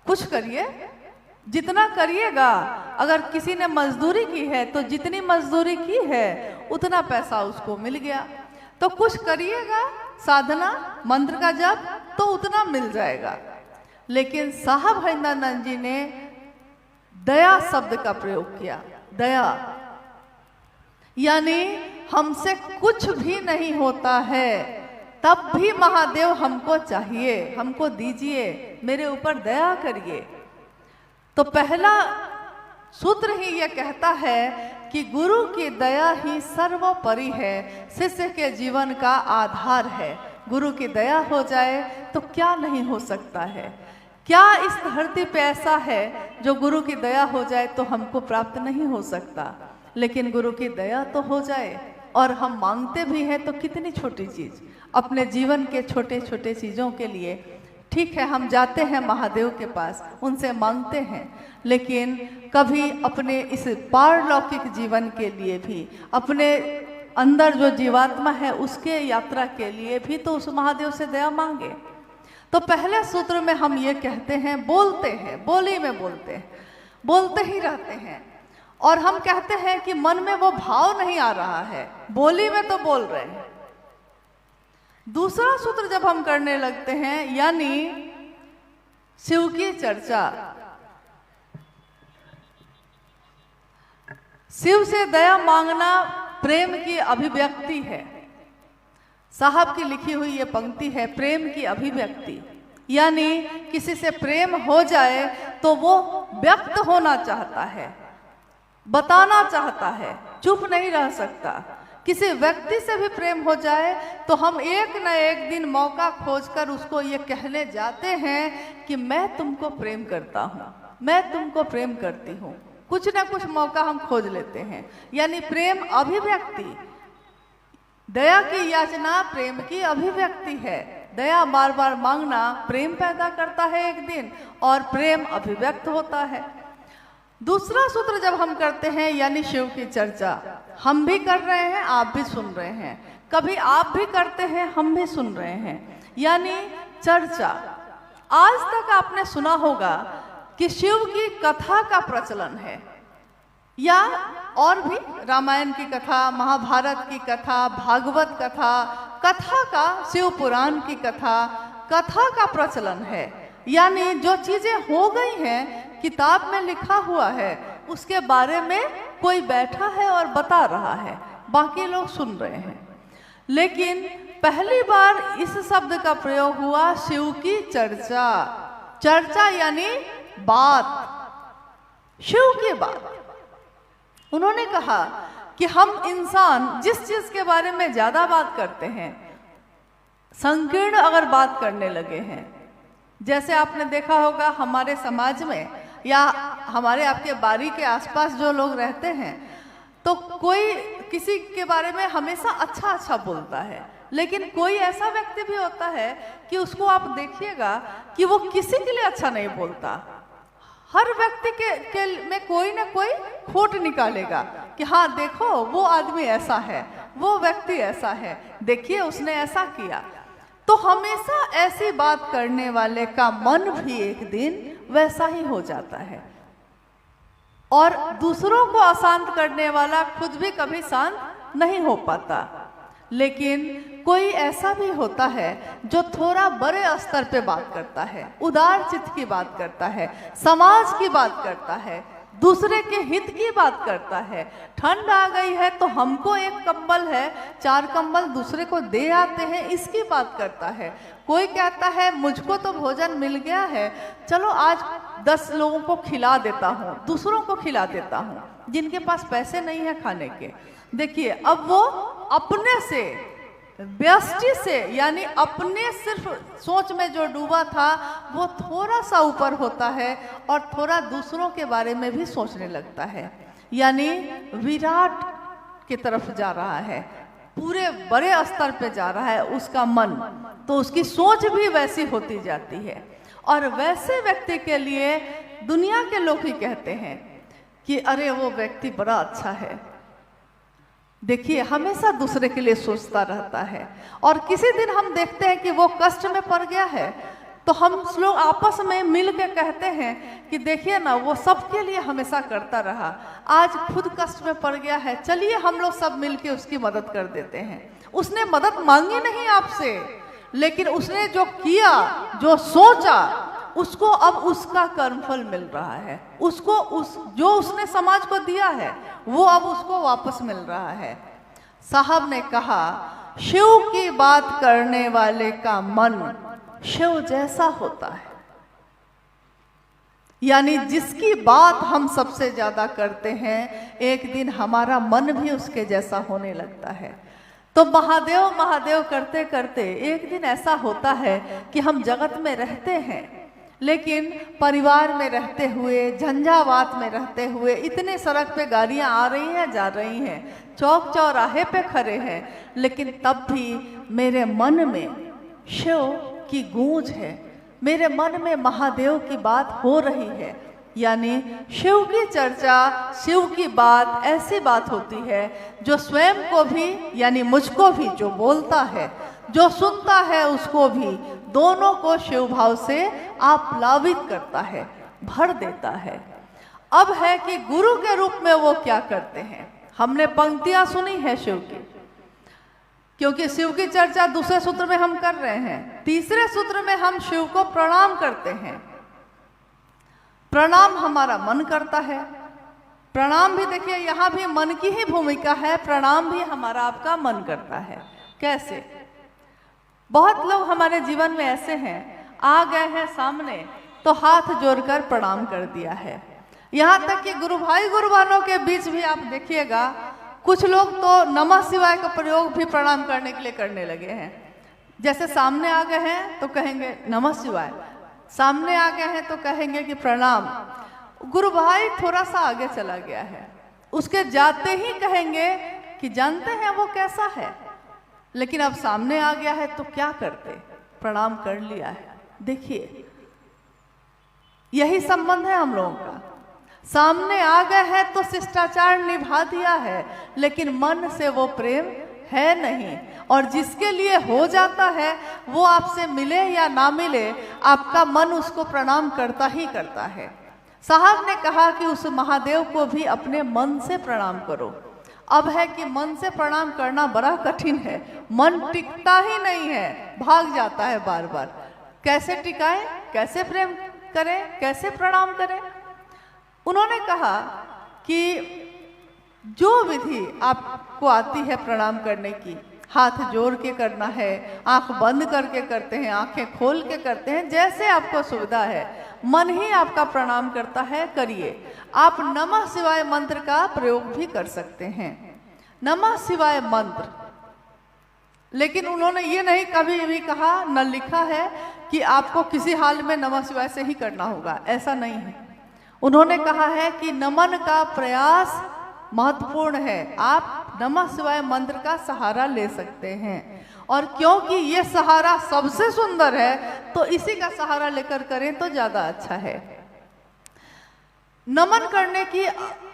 कुछ करिए, जितना करिएगा। अगर किसी ने मजदूरी की है तो जितनी मजदूरी की है उतना पैसा उसको मिल गया। तो कुछ करिएगा, साधना, मंत्र का जप, तो उतना मिल जाएगा। लेकिन साहब हरिंदरानंद जी ने दया शब्द का प्रयोग किया। दया यानी हमसे कुछ भी नहीं होता है, तब भी महादेव हमको चाहिए, हमको दीजिए, मेरे ऊपर दया करिए। तो पहला सूत्र ही यह कहता है कि गुरु की दया ही सर्वोपरि है, शिष्य के जीवन का आधार है। गुरु की दया हो जाए तो क्या नहीं हो सकता है। क्या इस धरती पे ऐसा है जो गुरु की दया हो जाए तो हमको प्राप्त नहीं हो सकता। लेकिन गुरु की दया तो हो जाए, और हम मांगते भी हैं तो कितनी छोटी चीज, अपने जीवन के छोटे छोटे चीजों के लिए। ठीक है, हम जाते हैं महादेव के पास, उनसे मांगते हैं, लेकिन कभी अपने इस पारलौकिक जीवन के लिए भी, अपने अंदर जो जीवात्मा है उसके यात्रा के लिए भी तो उस महादेव से दया मांगे। तो पहले सूत्र में हम ये कहते हैं, बोलते हैं, बोली में बोलते हैं, बोलते ही रहते हैं, और हम कहते हैं कि मन में वो भाव नहीं आ रहा है, बोली में तो बोल रहे हैं। दूसरा सूत्र जब हम करने लगते हैं, यानी शिव की चर्चा, शिव से दया मांगना प्रेम की अभिव्यक्ति है। साहब की लिखी हुई ये पंक्ति है, प्रेम की अभिव्यक्ति। यानी किसी से प्रेम हो जाए तो वो व्यक्त होना चाहता है, बताना चाहता है, चुप नहीं रह सकता। किसी व्यक्ति से भी प्रेम हो जाए तो हम एक न एक दिन मौका खोजकर उसको ये कहने जाते हैं कि मैं तुमको प्रेम करता हूँ, मैं तुमको प्रेम करती हूँ। कुछ ना कुछ मौका हम खोज लेते हैं। यानी प्रेम अभिव्यक्ति, दया की याचना प्रेम की अभिव्यक्ति है। दया बार बार मांगना प्रेम पैदा करता है एक दिन, और प्रेम अभिव्यक्त होता है। दूसरा सूत्र जब हम करते हैं, यानी शिव की चर्चा, हम भी कर रहे हैं, आप भी सुन रहे हैं, कभी आप भी करते हैं, हम भी सुन रहे हैं, यानी चर्चा। आज तक आपने सुना होगा कि शिव की कथा का प्रचलन है, या और भी रामायण की कथा, महाभारत की कथा, भागवत कथा, कथा का, शिव पुराण की कथा, कथा का प्रचलन है। यानी जो चीजें हो गई हैं, किताब में लिखा हुआ है, उसके बारे में कोई बैठा है और बता रहा है, बाकी लोग सुन रहे हैं। लेकिन पहली बार इस शब्द का प्रयोग हुआ शिव की चर्चा। चर्चा यानी बात, शिव की बात। उन्होंने कहा कि हम इंसान जिस चीज के बारे में ज्यादा बात करते हैं, संकीर्ण अगर बात करने लगे हैं, जैसे आपने देखा होगा हमारे समाज में या हमारे आपके बारी के आसपास जो लोग रहते हैं, तो कोई किसी के बारे में हमेशा अच्छा अच्छा बोलता है, लेकिन कोई ऐसा व्यक्ति भी होता है कि उसको आप देखिएगा कि वो किसी के लिए अच्छा नहीं बोलता। हर व्यक्ति के में कोई ना कोई खोट निकालेगा कि हाँ देखो वो आदमी ऐसा है, वो व्यक्ति ऐसा है, देखिए उसने ऐसा किया। तो हमेशा ऐसी बात करने वाले का मन भी एक दिन वैसा ही हो जाता है, और दूसरों को अशांत करने वाला खुद भी कभी शांत नहीं हो पाता। लेकिन कोई ऐसा भी होता है जो थोड़ा बड़े स्तर पे बात करता है, उदार चित्त की बात करता है, समाज की बात करता है, दूसरे के हित की बात करता है। ठंड आ गई है तो हमको एक कंबल है, 4 कंबल दूसरे को दे आते हैं, इसकी बात करता है। कोई कहता है मुझको तो भोजन मिल गया है, चलो आज 10 लोगों को खिला देता हूँ, दूसरों को खिला देता हूँ जिनके पास पैसे नहीं है खाने के। देखिए अब वो अपने से, व्यष्टि से, यानी अपने सिर्फ सोच में जो डूबा था वो थोड़ा सा ऊपर होता है और थोड़ा दूसरों के बारे में भी सोचने लगता है, यानी विराट की तरफ जा रहा है, पूरे बड़े स्तर पे जा रहा है उसका मन, तो उसकी सोच भी वैसी होती जाती है। और वैसे व्यक्ति के लिए दुनिया के लोग ही कहते हैं कि अरे वो व्यक्ति बड़ा अच्छा है, देखिए हमेशा दूसरे के लिए सोचता रहता है। और किसी दिन हम देखते हैं कि वो कष्ट में पड़ गया है, तो हम लोग आपस में मिल के कहते हैं कि देखिए ना वो सबके लिए हमेशा करता रहा, आज खुद कष्ट में पड़ गया है, चलिए हम लोग सब मिल के उसकी मदद कर देते हैं। उसने मदद मांगी नहीं आपसे, लेकिन उसने जो किया, जो सोचा, उसको अब उसका कर्मफल मिल रहा है, उसको जो उसने समाज को दिया है वो अब उसको वापस मिल रहा है। साहब ने कहा शिव की बात करने वाले का मन शिव जैसा होता है, यानी जिसकी बात हम सबसे ज्यादा करते हैं एक दिन हमारा मन भी उसके जैसा होने लगता है। तो महादेव महादेव करते करते एक दिन ऐसा होता है कि हम जगत में रहते हैं, लेकिन परिवार में रहते हुए, झंझावात में रहते हुए, इतने सड़क पे गाड़ियां आ रही हैं जा रही हैं, चौक चौराहे पे खड़े हैं, लेकिन तब भी मेरे मन में शिव की गूंज है, मेरे मन में महादेव की बात हो रही है। यानी शिव की चर्चा, शिव की बात ऐसी बात होती है जो स्वयं को भी, यानी मुझको भी, जो बोलता है, जो सुनता है उसको भी, दोनों को शिव भाव से आप्लावित करता है, भर देता है। अब है कि गुरु के रूप में वो क्या करते हैं। हमने पंक्तियां सुनी है शिव की, क्योंकि शिव की चर्चा दूसरे सूत्र में हम कर रहे हैं, तीसरे सूत्र में हम शिव को प्रणाम करते हैं। प्रणाम हमारा मन करता है, प्रणाम भी देखिए यहाँ भी मन की ही भूमिका है, प्रणाम भी हमारा आपका मन करता है। कैसे? बहुत लोग हमारे जीवन में ऐसे हैं, आ गए हैं सामने तो हाथ जोड़कर प्रणाम कर दिया है। यहाँ तक कि गुरु भाई गुरु बहनों के बीच भी आप देखिएगा कुछ लोग तो नमः शिवाय का प्रयोग भी प्रणाम करने के लिए करने लगे हैं। जैसे सामने आ गए हैं तो कहेंगे नमः शिवाय, सामने आ गए हैं तो कहेंगे कि प्रणाम। गुरु भाई थोड़ा सा आगे चला गया है, उसके जाते ही कहेंगे कि जानते हैं वो कैसा है, लेकिन अब सामने आ गया है तो क्या करते, प्रणाम कर लिया है। देखिए यही संबंध है हम लोगों का, सामने आ गए हैं तो शिष्टाचार निभा दिया है, लेकिन मन से वो प्रेम है नहीं। और जिसके लिए हो जाता है वो आपसे मिले या ना मिले, आपका मन उसको प्रणाम करता ही करता है। साहब ने कहा कि उस महादेव को भी अपने मन से प्रणाम करो। अब है कि मन से प्रणाम करना बड़ा कठिन है, मन टिकता ही नहीं है, भाग जाता है बार बार। कैसे टिकाए, कैसे प्रेम करें, कैसे प्रणाम करें? उन्होंने कहा कि जो विधि आपको आती है प्रणाम करने की, हाथ जोड़ के करना है, आंख बंद करके करते हैं, आंखें खोल के करते हैं, जैसे आपको सुविधा है, मन ही आपका प्रणाम करता है, करिए। आप नमः शिवाय मंत्र का प्रयोग भी कर सकते हैं। नमः शिवाय मंत्र लेकिन उन्होंने ये नहीं कभी भी कहा, न लिखा है कि आपको किसी हाल में नमः शिवाय से ही करना होगा, ऐसा नहीं है। उन्होंने कहा है कि नमन का प्रयास महत्वपूर्ण है, आप नमः शिवाय मंत्र का सहारा ले सकते हैं, और क्योंकि ये सहारा सबसे सुंदर है तो इसी का सहारा लेकर करें तो ज्यादा अच्छा है। नमन करने की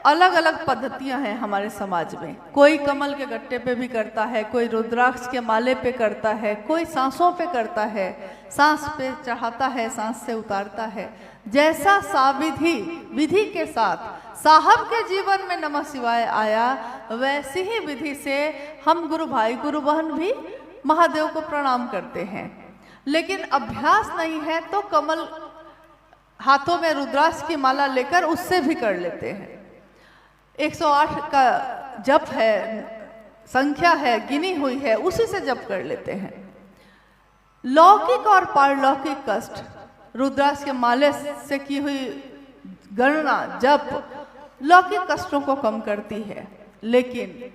अलग अलग पद्धतियां हैं हमारे समाज में। कोई कमल के गट्टे पे भी करता है, कोई रुद्राक्ष के माले पे करता है, कोई सांसों पे करता है, सांस पे चढ़ाता है, सांस से उतारता है। जैसा साविधि विधि के साथ साहब के जीवन में नमः शिवाय आया, वैसी ही विधि से हम गुरु भाई गुरु बहन भी महादेव को प्रणाम करते हैं। लेकिन अभ्यास नहीं है तो कमल हाथों में रुद्राक्ष की माला लेकर उससे भी कर लेते हैं। 108 का जप है, संख्या है, गिनी हुई है, उसी से जप कर लेते हैं। लौकिक और पारलौकिक कष्ट रुद्राक्ष के माले से की हुई गणना जप लौकिक कष्टों को कम करती है, लेकिन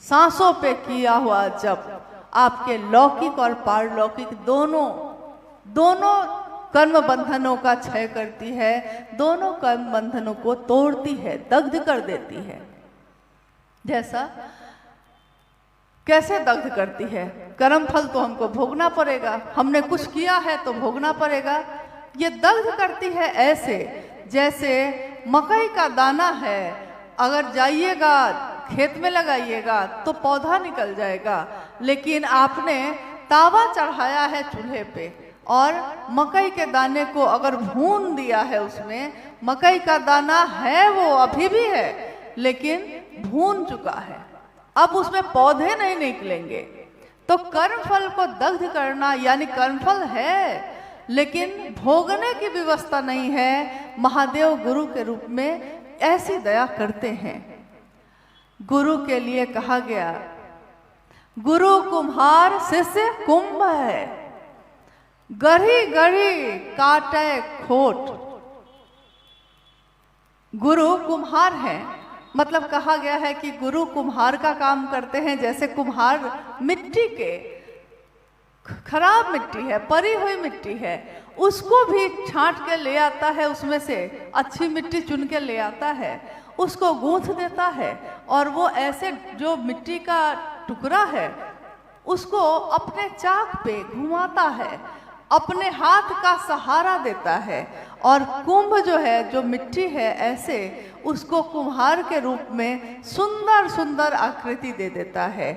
सांसों पे किया हुआ जप आपके लौकिक और पारलौकिक दोनों कर्म बंधनों का क्षय करती है, दोनों कर्म बंधनों को तोड़ती है, दग्ध कर देती है। जैसा कैसे दग्ध करती है? कर्म फल तो हमको भोगना पड़ेगा, हमने कुछ किया है तो भोगना पड़ेगा। ये दग्ध करती है ऐसे जैसे मकई का दाना है, अगर जाइएगा खेत में लगाइएगा तो पौधा निकल जाएगा, लेकिन आपने तावा चढ़ाया है चूल्हे पे और मकई के दाने को अगर भून दिया है, उसमें मकई का दाना है, वो अभी भी है लेकिन भून चुका है, अब उसमें पौधे नहीं निकलेंगे। तो कर्मफल को दग्ध करना यानी कर्मफल है लेकिन भोगने की व्यवस्था नहीं है। महादेव गुरु के रूप में ऐसी दया करते हैं। गुरु के लिए कहा गया, गुरु कुम्हार शिष्य कुंभ है, गढ़ी गढ़ी काटे खोट। गुरु कुम्हार है, मतलब कहा गया है कि गुरु कुम्हार का काम करते हैं। जैसे कुम्हार मिट्टी के, खराब मिट्टी है, परी हुई मिट्टी है, उसको भी छांट के ले आता है, उसमें से अच्छी मिट्टी चुन के ले आता है, उसको गूंथ देता है और वो ऐसे जो मिट्टी का टुकड़ा है उसको अपने चाक पे घुमाता है, अपने हाथ का सहारा देता है, और कुंभ जो है, जो मिट्टी है, ऐसे उसको कुम्हार के रूप में सुंदर सुंदर आकृति दे देता है।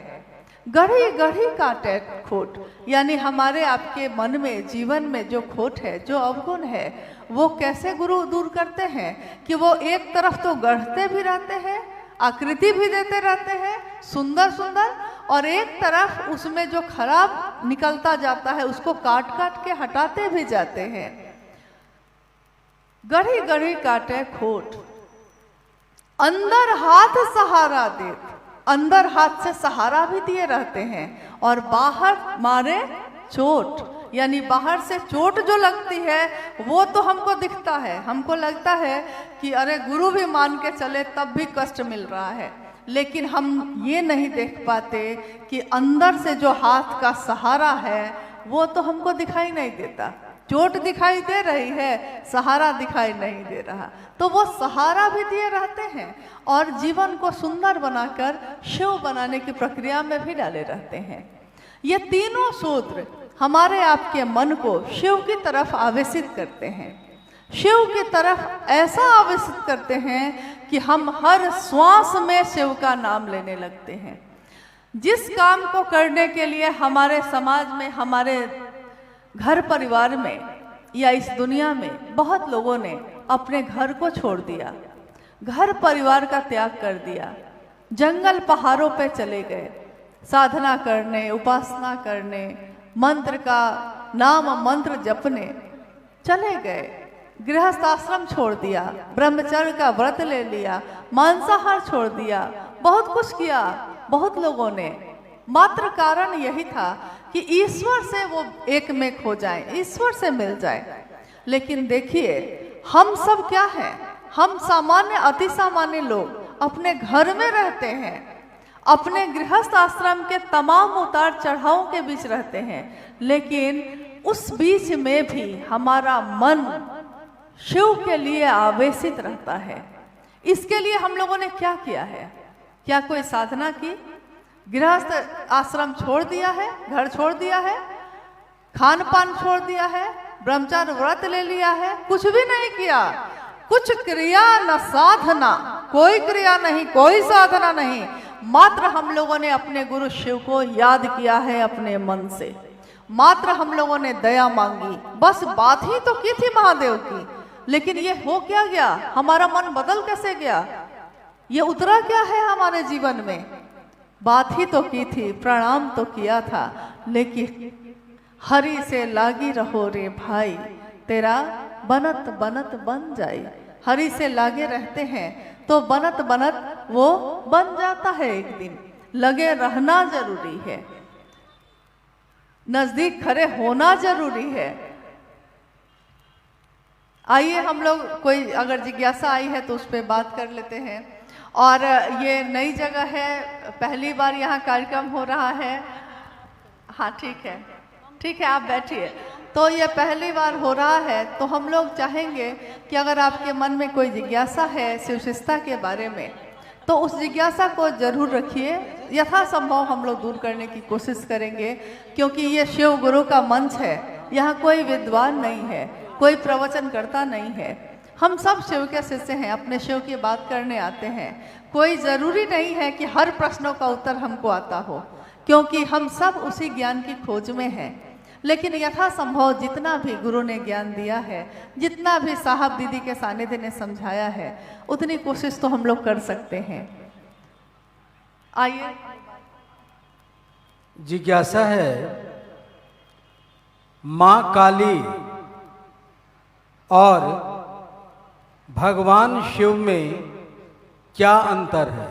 गढ़ी गढ़ी काटे खोट, यानी हमारे आपके मन में, जीवन में जो खोट है, जो अवगुण है, वो कैसे गुरु दूर करते हैं कि वो एक तरफ तो गढ़ते भी रहते हैं, आकृति भी देते रहते हैं सुंदर सुंदर, और एक तरफ उसमें जो खराब निकलता जाता है उसको काट काट के हटाते भी जाते हैं। गढ़ी गढ़ी काटे खोट, अंदर हाथ सहारा दे, अंदर हाथ से सहारा भी दिए रहते हैं, और बाहर मारे चोट, यानी बाहर से चोट जो लगती है वो तो हमको दिखता है, हमको लगता है कि अरे गुरु भी मान के चले तब भी कष्ट मिल रहा है, लेकिन हम ये नहीं देख पाते कि अंदर से जो हाथ का सहारा है वो तो हमको दिखाई नहीं देता। चोट दिखाई दे रही है, सहारा दिखाई नहीं दे रहा, तो वो सहारा भी दिए रहते हैं और जीवन को सुंदर बनाकर शिव बनाने की प्रक्रिया में भी डाले रहते हैं। ये तीनों सूत्र हमारे आपके मन को शिव की तरफ आवेशित करते हैं, शिव की तरफ ऐसा आवेशित करते हैं कि हम हर श्वास में शिव का नाम लेने लगते हैं। जिस काम को करने के लिए हमारे समाज में, हमारे घर परिवार में या इस दुनिया में बहुत लोगों ने अपने घर को छोड़ दिया, घर परिवार का त्याग कर दिया, जंगल पहाड़ों पे चले गए साधना करने, उपासना करने, मंत्र का नाम मंत्र जपने चले गए, गृहस्थ आश्रम छोड़ दिया, ब्रह्मचर्य का व्रत ले लिया, मांसाहार छोड़ दिया, बहुत कुछ किया बहुत लोगों ने। मात्र कारण यही था कि ईश्वर से वो एक में खो जाए, ईश्वर से मिल जाए। लेकिन देखिए हम सब क्या हैं, हम सामान्य अति सामान्य लोग अपने घर में रहते हैं, अपने गृहस्थ आश्रम के तमाम उतार चढ़ावों के बीच रहते हैं, लेकिन उस बीच में भी हमारा मन शिव के लिए आवेशित रहता है। इसके लिए हम लोगों ने क्या किया है? क्या कोई साधना की? गृहस्थ आश्रम छोड़ दिया है, घर छोड़ दिया है, खान पान छोड़ दिया है, ब्रह्मचार्य व्रत ले लिया है? कुछ भी नहीं किया। कुछ क्रिया न साधना, कोई क्रिया नहीं, कोई साधना नहीं, मात्र हम लोगों ने अपने गुरु शिव को याद किया है अपने मन से। मात्र हम लोगों ने दया मांगी, बस बात ही तो की थी महादेव की। लेकिन ये हो क्या गया? हमारा मन बदल कैसे गया? ये उतरा क्या है हमारे जीवन में? बात ही तो की थी, प्रणाम तो किया था, लेकिन हरि से लागी रहो रे भाई, तेरा बनत बनत बन जाए। हरि से लागे रहते हैं तो बनत बनत वो बन जाता है एक दिन। लगे रहना जरूरी है, नजदीक खड़े होना जरूरी है। आइए हम लोग, कोई अगर जिज्ञासा आई है तो उस पर बात कर लेते हैं। और ये नई जगह है, पहली बार यहाँ कार्यक्रम हो रहा है। हाँ ठीक है, ठीक है, आप बैठिए। तो ये पहली बार हो रहा है, तो हम लोग चाहेंगे कि अगर आपके मन में कोई जिज्ञासा है शिवशिष्टता के बारे में, तो उस जिज्ञासा को जरूर रखिए। यथासंभव हम लोग दूर करने की कोशिश करेंगे, क्योंकि ये शिव गुरु का मंच है। यहाँ कोई विद्वान नहीं है, कोई प्रवचन करता नहीं है। हम सब शिव के शिष्य हैं, अपने शिव की बात करने आते हैं। कोई ज़रूरी नहीं है कि हर प्रश्नों का उत्तर हमको आता हो, क्योंकि हम सब उसी ज्ञान की खोज में हैं। लेकिन यथासंभव जितना भी गुरु ने ज्ञान दिया है, जितना भी साहब दीदी के सानिध्य ने समझाया है, उतनी कोशिश तो हम लोग कर सकते हैं। आइए। जिज्ञासा है, माँ काली और भगवान शिव में क्या अंतर है?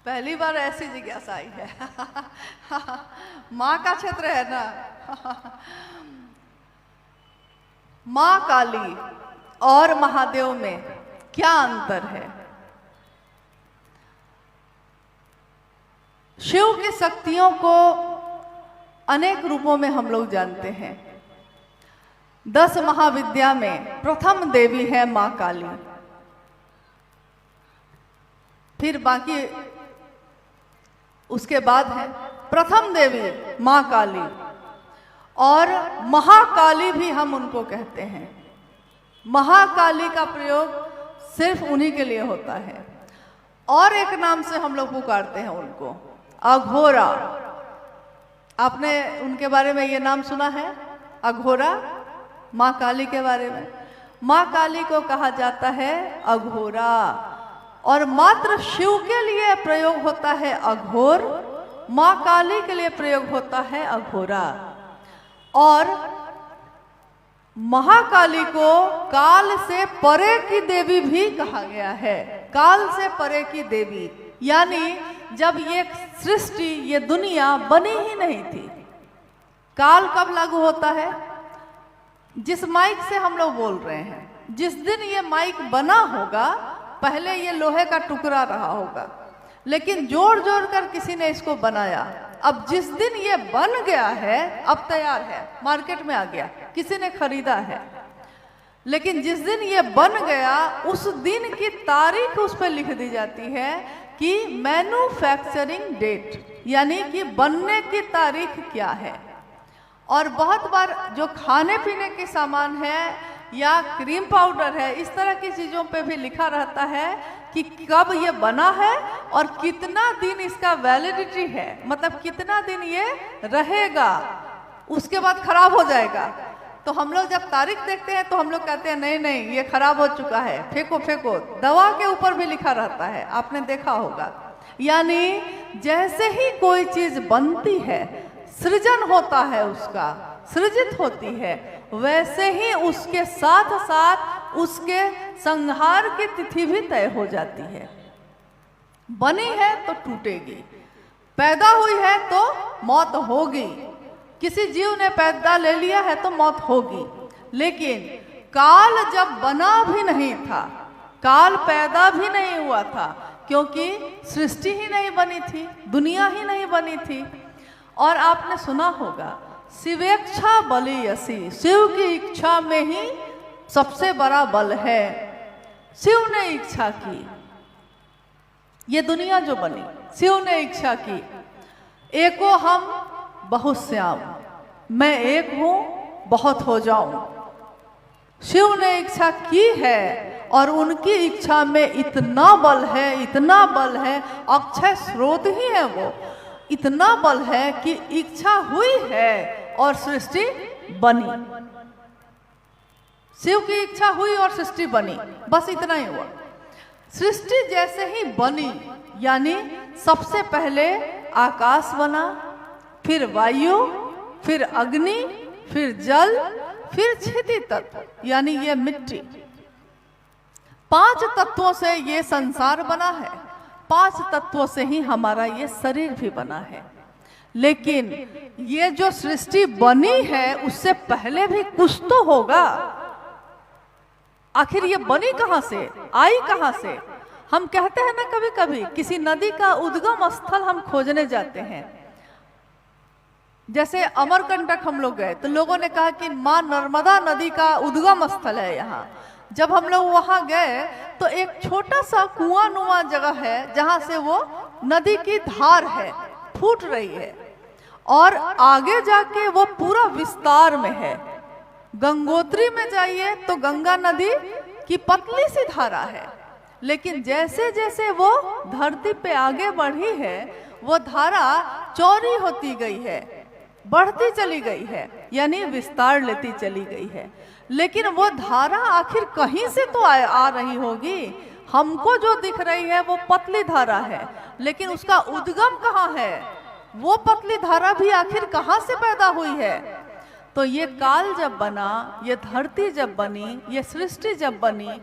पहली बार ऐसी जिज्ञासा आई है। माँ का क्षेत्र है ना। माँ काली और महादेव में क्या अंतर है? शिव की शक्तियों को अनेक रूपों में हम लोग जानते हैं। 10 महाविद्या में प्रथम देवी है माँ काली, फिर बाकी उसके बाद है प्रथम देवी माँ काली, और महाकाली भी हम उनको कहते हैं। महाकाली का प्रयोग सिर्फ उन्हीं के लिए होता है। और एक नाम से हम लोग पुकारते हैं उनको, अघोरा। आपने उनके बारे में ये नाम सुना है, अघोरा? माँ काली के बारे में, माँ काली को कहा जाता है अघोरा। और मात्र शिव के लिए प्रयोग होता है अघोर, माँ काली के लिए प्रयोग होता है अघोरा। और महाकाली को काल से परे की देवी भी कहा गया है। काल से परे की देवी, यानी जब ये सृष्टि, ये दुनिया बनी ही नहीं थी। काल कब लागू होता है? जिस माइक से हम लोग बोल रहे हैं, जिस दिन ये माइक बना होगा, पहले ये लोहे का टुकड़ा रहा होगा, लेकिन जोड़ जोड़ कर किसी ने इसको बनाया। अब जिस दिन ये बन गया है, अब तैयार है, मार्केट में आ गया, किसी ने खरीदा है, लेकिन जिस दिन ये बन गया उस दिन की तारीख उस पर लिख दी जाती है कि मैन्युफैक्चरिंग डेट, यानी कि बनने की तारीख क्या है। और बहुत बार जो खाने पीने के सामान है या क्रीम पाउडर है, इस तरह की चीज़ों पे भी लिखा रहता है कि कब ये बना है और कितना दिन इसका वैलिडिटी है, मतलब कितना दिन ये रहेगा, उसके बाद खराब हो जाएगा। तो हम लोग जब तारीख देखते हैं तो हम लोग कहते हैं नहीं नहीं ये खराब हो चुका है, फेंको फेंको। दवा के ऊपर भी लिखा रहता है, आपने देखा होगा। यानी जैसे ही कोई चीज बनती है, सृजन होता है, उसका सृजित होती है, वैसे ही उसके साथ साथ उसके संहार की तिथि भी तय हो जाती है। बनी है तो टूटेगी, पैदा हुई है तो मौत होगी। किसी जीव ने पैदा ले लिया है तो मौत होगी, लेकिन काल जब बना भी नहीं था, काल पैदा भी नहीं हुआ था, क्योंकि सृष्टि ही नहीं बनी थी, दुनिया ही नहीं बनी थी। और आपने सुना होगा शिवेच्छा बली यसी, शिव की इच्छा में ही सबसे बड़ा बल है। शिव ने इच्छा की, ये दुनिया जो बनी शिव ने इच्छा की, एको हम बहुत श्याम, मैं एक हूं बहुत हो जाऊं। शिव ने इच्छा की है और उनकी इच्छा में इतना बल है, इतना बल है, अक्षय स्रोत ही है वो, इतना बल है कि इच्छा हुई है और सृष्टि बनी। शिव की इच्छा हुई और सृष्टि बनी, बस इतना ही हुआ। सृष्टि जैसे ही बनी, यानी सबसे पहले आकाश बना, फिर वायु, फिर अग्नि, फिर जल, फिर क्षिति तत्व यानी ये मिट्टी। 5 तत्वों से ये संसार बना है, 5 तत्वों से ही हमारा ये शरीर भी बना है। लेकिन ये जो सृष्टि बनी है उससे पहले भी कुछ तो होगा। आखिर ये बनी कहां से, आई कहां से? हम कहते हैं ना कभी कभी किसी नदी का उद्गम स्थल हम खोजने जाते हैं। जैसे अमरकंटक हम लोग गए तो लोगों ने कहा कि माँ नर्मदा नदी का उद्गम स्थल है यहाँ। जब हम लोग वहां गए तो एक छोटा सा कुआं नुमा जगह है जहां से वो नदी की धार है, फूट रही है, और आगे जाके वो पूरा विस्तार में है। गंगोत्री में जाइए तो गंगा नदी की पतली सी धारा है, लेकिन जैसे जैसे वो धरती पे आगे बढ़ी है वो धारा चौड़ी होती गई है, बढ़ती चली गई है, यानी विस्तार लेती चली गई है। लेकिन वो धारा आखिर कहीं से तो आ रही होगी। हमको जो दिख रही है वो पतली धारा है, लेकिन उसका उद्गम कहाँ है? वो पतली धारा भी आखिर कहाँ से पैदा हुई है? तो ये काल जब बना, ये धरती जब बनी, ये सृष्टि जब बनी,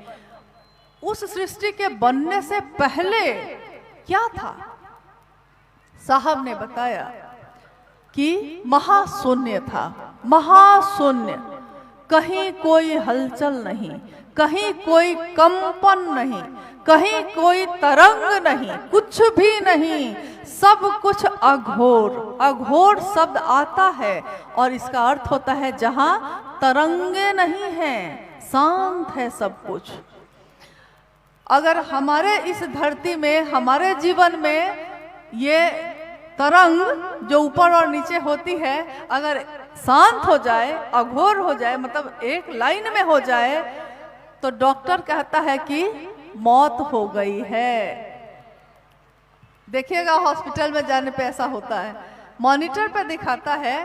उस सृष्टि के बनने से पहले क्या था? साहब ने बताया कि महाशून्य था, महाशून्य, कहीं कोई हलचल नहीं, कहीं कोई कंपन नहीं, कहीं कोई तरंग नहीं, कुछ भी नहीं, सब कुछ अघोर। अघोर शब्द आता है और इसका अर्थ होता है जहां तरंगे नहीं हैं, शांत है सब कुछ। अगर हमारे इस धरती में, हमारे जीवन में ये तरंग जो ऊपर और नीचे होती है अगर शांत हो जाए, अघोर हो जाए, मतलब एक लाइन में हो जाए, तो डॉक्टर कहता है कि मौत हो गई है। देखिएगा हॉस्पिटल में जाने पे ऐसा होता है, मॉनिटर पे दिखाता है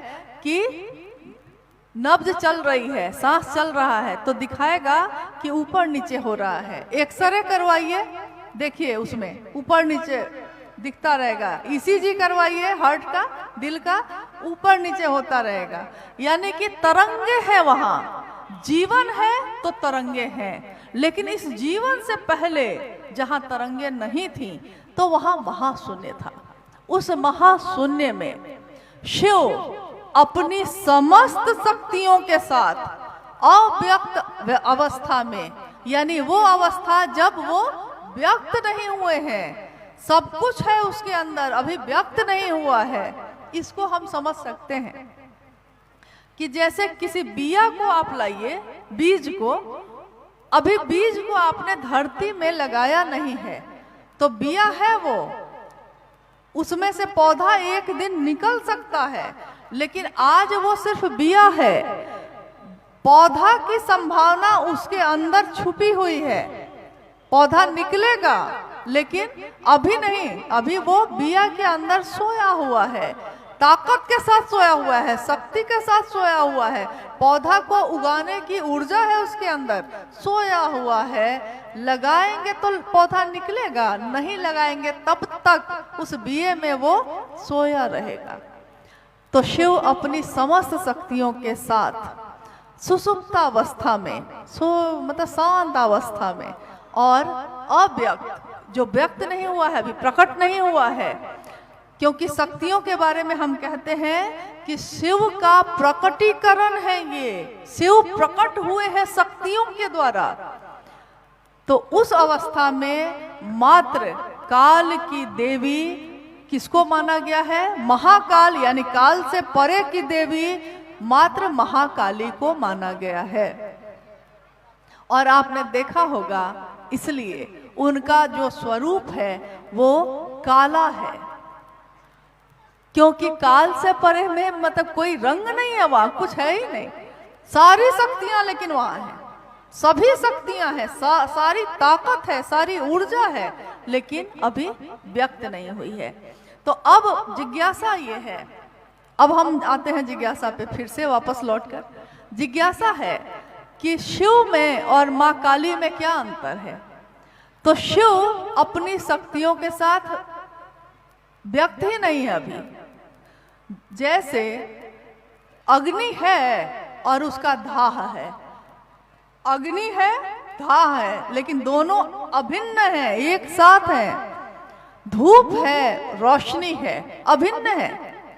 कि नब्ज चल रही है, सांस चल रहा है, तो दिखाएगा कि ऊपर नीचे हो रहा है। एक्सरे करवाइए, देखिए उसमें ऊपर नीचे दिखता रहेगा। ईसीजी करवाइए हार्ट का, दिल का, ऊपर नीचे होता रहेगा। यानी कि तरंगे हैं वहां, जीवन है तो तरंगे हैं। लेकिन इस जीवन से पहले जहां तरंगे नहीं थी तो वहां महाशून्य था। उस महाशून्य में शिव अपनी समस्त शक्तियों के साथ अव्यक्त अवस्था में, यानी वो अवस्था जब वो व्यक्त नहीं हुए हैं, सब कुछ है उसके अंदर, अभी व्यक्त नहीं हुआ है। इसको हम समझ सकते हैं कि जैसे किसी बिया को आप लाइए, बीज को, अभी बीज को आपने धरती में लगाया नहीं है तो बिया है वो, उसमें से पौधा एक दिन निकल सकता है, लेकिन आज वो सिर्फ बिया है। पौधा की संभावना उसके अंदर छुपी हुई है, पौधा निकलेगा लेकिन अभी नहीं, अभी वो बिया के अंदर सोया हुआ है, ताकत के साथ सोया हुआ है, शक्ति के साथ सोया हुआ है, पौधा को उगाने की ऊर्जा है उसके अंदर, सोया हुआ है। लगाएंगे तो पौधा निकलेगा, नहीं लगाएंगे तब तक उस बिये में वो सोया रहेगा। तो शिव अपनी समस्त शक्तियों के साथ सुसुप्त अवस्था में, मतलब शांत अवस्था में, और अव्यक्त, जो व्यक्त नहीं हुआ है, अभी प्रकट नहीं हुआ है, क्योंकि शक्तियों के बारे में हम कहते हैं कि शिव का प्रकटीकरण है, ये शिव प्रकट हुए हैं शक्तियों के द्वारा। तो उस अवस्था में मात्र काल की देवी किसको माना गया है? महाकाल, यानी काल से परे की देवी मात्र महाकाली को माना गया है। और आपने देखा होगा इसलिए उनका जो स्वरूप है वो काला है, क्योंकि काल से परे में मतलब कोई रंग नहीं है, वहां कुछ है ही नहीं। सारी शक्तियां लेकिन वहां हैं, सभी शक्तियां हैं, सारी ताकत है, सारी ऊर्जा है, लेकिन अभी व्यक्त नहीं हुई है। तो अब जिज्ञासा ये है, अब हम आते हैं जिज्ञासा पे फिर से वापस लौटकर। जिज्ञासा है कि शिव में और माँ काली में क्या अंतर है। तो शिव अपनी शक्तियों के साथ व्यक्त ही नहीं है अभी। जैसे अग्नि है और उसका दाह है, अग्नि है दाह है, लेकिन दोनों अभिन्न है, एक साथ है। धूप है, रोशनी है, अभिन्न है,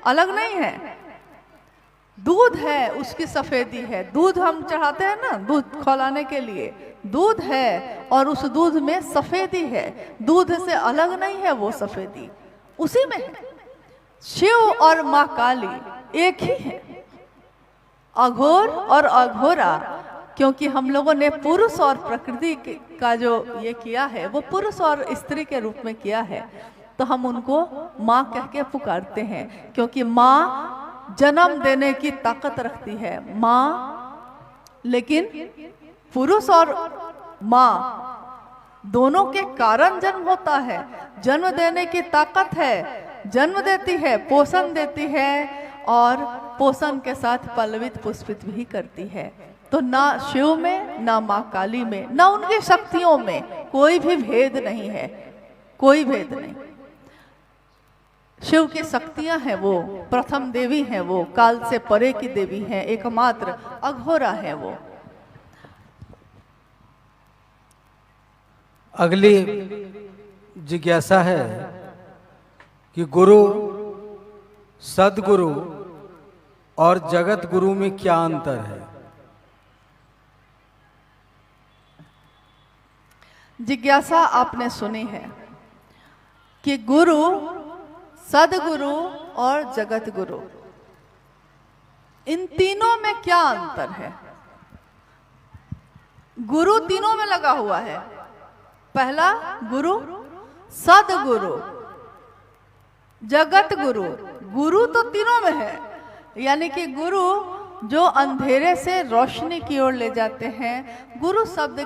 अलग नहीं है। दूध है, उसकी सफेदी है, दूध हम चढ़ाते हैं ना दूध खौलाने के लिए, दूध है और उस दूध में सफेदी है, दूध से अलग नहीं है वो सफेदी, उसी में है। शिव और माँ काली एक ही है, अघोर और अघोरा। क्योंकि हम लोगों ने पुरुष और प्रकृति का जो ये किया है वो पुरुष और स्त्री के रूप में किया है, तो हम उनको माँ कह के पुकारते हैं, क्योंकि माँ जन्म देने की ताकत रखती है माँ। लेकिन पुरुष और माँ दोनों के कारण जन्म होता है, जन्म देने की ताकत है, जन्म देती है, पोषण देती है और पोषण के साथ पल्लवित पुष्पित भी करती है। तो ना शिव में ना माँ काली में ना उनकी शक्तियों में कोई भी भेद नहीं है, कोई भेद नहीं। शिव की शक्तियां हैं वो प्रथम देवी हैं, वो काल से परे की देवी हैं, एकमात्र अघोरा है वो। अगली जिज्ञासा है कि गुरु, सदगुरु और जगत गुरु में क्या अंतर है। जिज्ञासा आपने सुनी है कि गुरु, सदगुरु और जगत गुरु, इन तीनों में क्या अंतर है। गुरु तीनों में लगा हुआ है, पहला गुरु, सदगुरु, जगत गुरु। गुरु तो तीनों में है, यानी कि गुरु जो अंधेरे से रोशनी की ओर ले जाते हैं। गुरु शब्द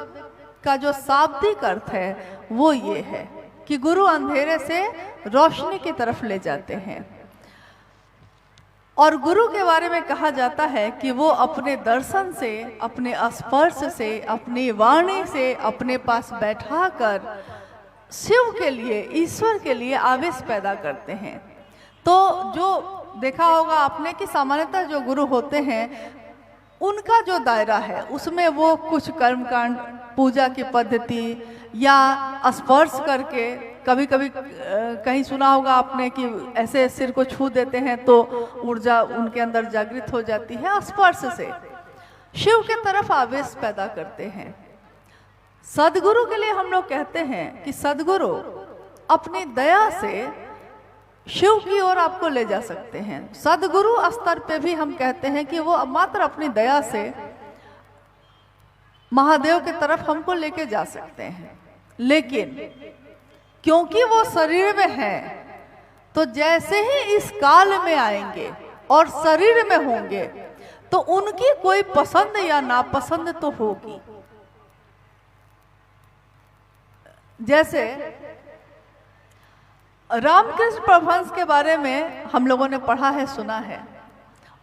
का जो शाब्दिक अर्थ है वो ये है कि गुरु अंधेरे से रोशनी की तरफ ले जाते हैं। और गुरु के बारे में कहा जाता है कि वो अपने दर्शन से, अपने स्पर्श से, अपनी वाणी से अपने पास बैठा कर शिव के लिए, ईश्वर के लिए आवेश पैदा करते हैं। तो जो देखा होगा आपने कि सामान्यतः जो गुरु होते हैं उनका जो दायरा है उसमें वो कुछ कर्मकांड, पूजा की पद्धति या स्पर्श करके, कभी कभी कहीं सुना होगा आपने कि ऐसे सिर को छू देते हैं तो ऊर्जा उनके अंदर जागृत हो जाती है, स्पर्श से शिव के तरफ आवेश पैदा करते हैं। सदगुरु के लिए हम लोग कहते हैं कि सदगुरु अपनी दया से शिव की ओर आपको ले जा सकते हैं। सदगुरु स्तर पे भी हम कहते हैं कि वो मात्र अपनी दया से महादेव की तरफ हमको लेके जा सकते हैं। लेकिन क्योंकि वो शरीर में है, तो जैसे ही इस काल में आएंगे और शरीर में होंगे तो उनकी कोई पसंद या नापसंद तो होगी। जैसे रामकृष्ण परमहंस के बारे में हम लोगों ने पढ़ा है, सुना है।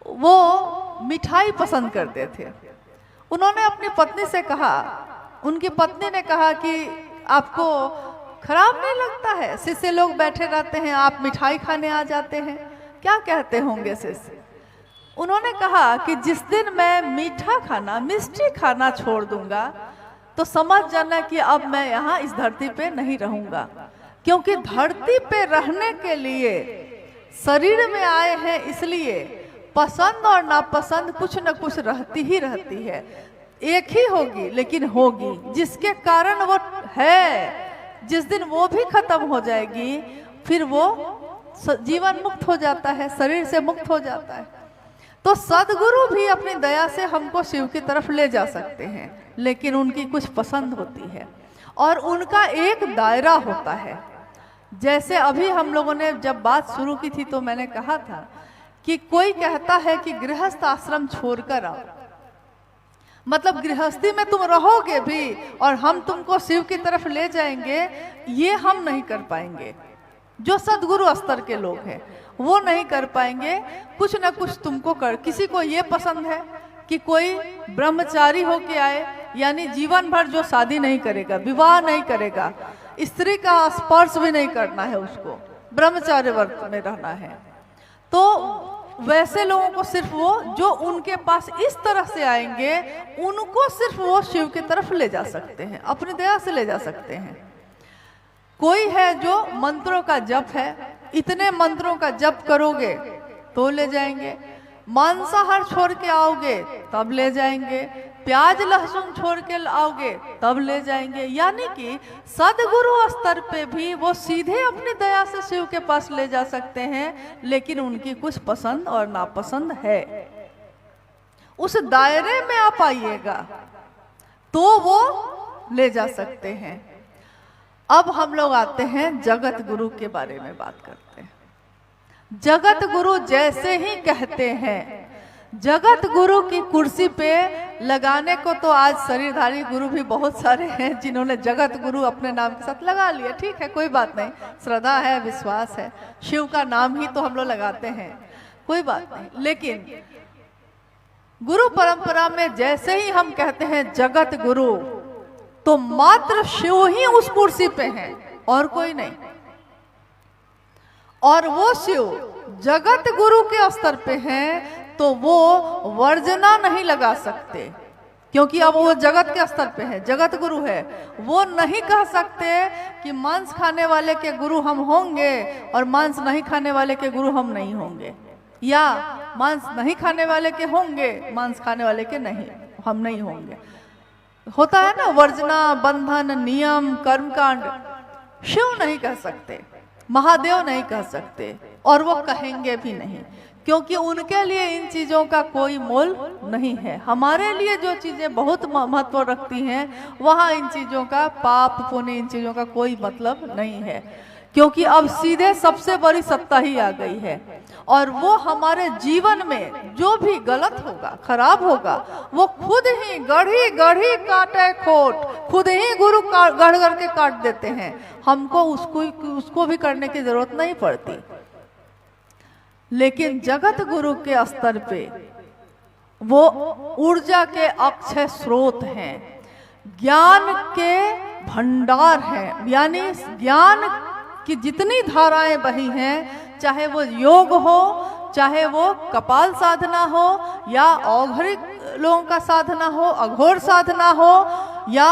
वो मिठाई पसंद करते थे। उन्होंने अपनी पत्नी से कहा, उनकी पत्नी ने कहा कि आपको खराब नहीं लगता है, शिष्य लोग बैठे रहते हैं, आप मिठाई खाने आ जाते हैं, क्या कहते होंगे शिष्य। उन्होंने कहा कि जिस दिन मैं मीठा खाना, मिष्टी खाना छोड़ दूंगा तो समझ जाना कि अब मैं यहाँ इस धरती पे नहीं रहूंगा। क्योंकि धरती पे रहने के लिए शरीर में आए हैं इसलिए पसंद और नापसंद कुछ न कुछ रहती ही रहती है। एक ही होगी लेकिन होगी, जिसके कारण वो है। जिस दिन वो भी खत्म हो जाएगी फिर वो जीवन मुक्त हो जाता है, शरीर से मुक्त हो जाता है। तो सदगुरु भी अपनी दया से हमको शिव की तरफ ले जा सकते हैं, लेकिन उनकी कुछ पसंद होती है और उनका एक दायरा होता है। जैसे अभी हम लोगों ने जब बात शुरू की थी तो मैंने कहा था कि कोई कहता है कि गृहस्थ आश्रम छोड़कर आओ, मतलब गृहस्थी में तुम रहोगे भी और हम तुमको शिव की तरफ ले जाएंगे, ये हम नहीं कर पाएंगे। जो सदगुरु स्तर के लोग हैं वो नहीं कर पाएंगे। कुछ ना कुछ तुमको कर, किसी को ये पसंद है कि कोई ब्रह्मचारी होके आए, यानी जीवन भर जो शादी नहीं करेगा, विवाह नहीं करेगा, स्त्री का स्पर्श भी नहीं करना है, उसको ब्रह्मचार्य व्रत में रहना है। तो वैसे लोगों को सिर्फ वो जो उनके पास इस तरह से आएंगे उनको सिर्फ वो शिव की तरफ ले जा सकते हैं, अपनी दया से ले जा सकते हैं। कोई है जो मंत्रों का जप है, इतने मंत्रों का जप करोगे तो ले जाएंगे, मांसाहार छोड़ के आओगे तब ले जाएंगे, प्याज लहसुन छोड़ के आओगे तब ले जाएंगे। यानी कि सदगुरु स्तर पे भी वो सीधे अपनी दया से शिव के पास ले जा सकते हैं, लेकिन उनकी कुछ पसंद और नापसंद है। उस दायरे में आप आइएगा तो वो ले जा सकते हैं। अब हम लोग आते हैं जगत गुरु के बारे में बात करते हैं। जगत गुरु जैसे ही कहते हैं, जगत गुरु की कुर्सी पे लगाने को तो आज शरीरधारी गुरु भी बहुत सारे हैं जिन्होंने जगत गुरु अपने नाम के साथ लगा लिया। ठीक है, कोई बात नहीं, श्रद्धा है, विश्वास है, शिव का नाम ही तो हम लोग लगाते हैं, कोई बात नहीं। लेकिन गुरु परंपरा में जैसे ही हम कहते हैं जगत गुरु, तो मात्र शिव ही उस कुर्सी पे हैं और कोई नहीं। और वो शिव जगत गुरु के स्तर पे हैं तो वो वर्जना नहीं लगा सकते, क्योंकि अब वो जगत के स्तर पे है, जगत गुरु है। वो नहीं कह सकते कि मांस खाने वाले के गुरु हम होंगे और मांस नहीं खाने वाले के गुरु हम नहीं होंगे, या मांस नहीं खाने वाले के होंगे, मांस खाने वाले के नहीं, हम नहीं होंगे। होता है ना वर्जना, बंधन, नियम, कर्मकांड। शिव नहीं कह सकते, महादेव नहीं कह सकते, और वो कहेंगे भी नहीं, क्योंकि उनके लिए इन चीजों का कोई मोल नहीं है। हमारे लिए जो चीजें बहुत महत्व रखती हैं, वहां इन चीजों का, पाप पुण्य, इन चीजों का कोई मतलब नहीं है, क्योंकि अब सीधे सबसे बड़ी सत्ता ही आ गई है। और वो हमारे जीवन में जो भी गलत होगा, खराब होगा, वो खुद ही गढ़ी गढ़ी काटे खोट, खुद ही गुरु गढ़ गढ़ के काट देते हैं। हमको उसको भी करने की जरूरत नहीं पड़ती। लेकिन जगत गुरु के स्तर पे वो ऊर्जा के अक्षय स्रोत हैं, ज्ञान के भंडार हैं, यानी ज्ञान की जितनी धाराएं बही हैं, चाहे वो योग हो, चाहे वो कपाल साधना हो, या औघरिक लोगों का साधना हो, अघोर साधना हो, या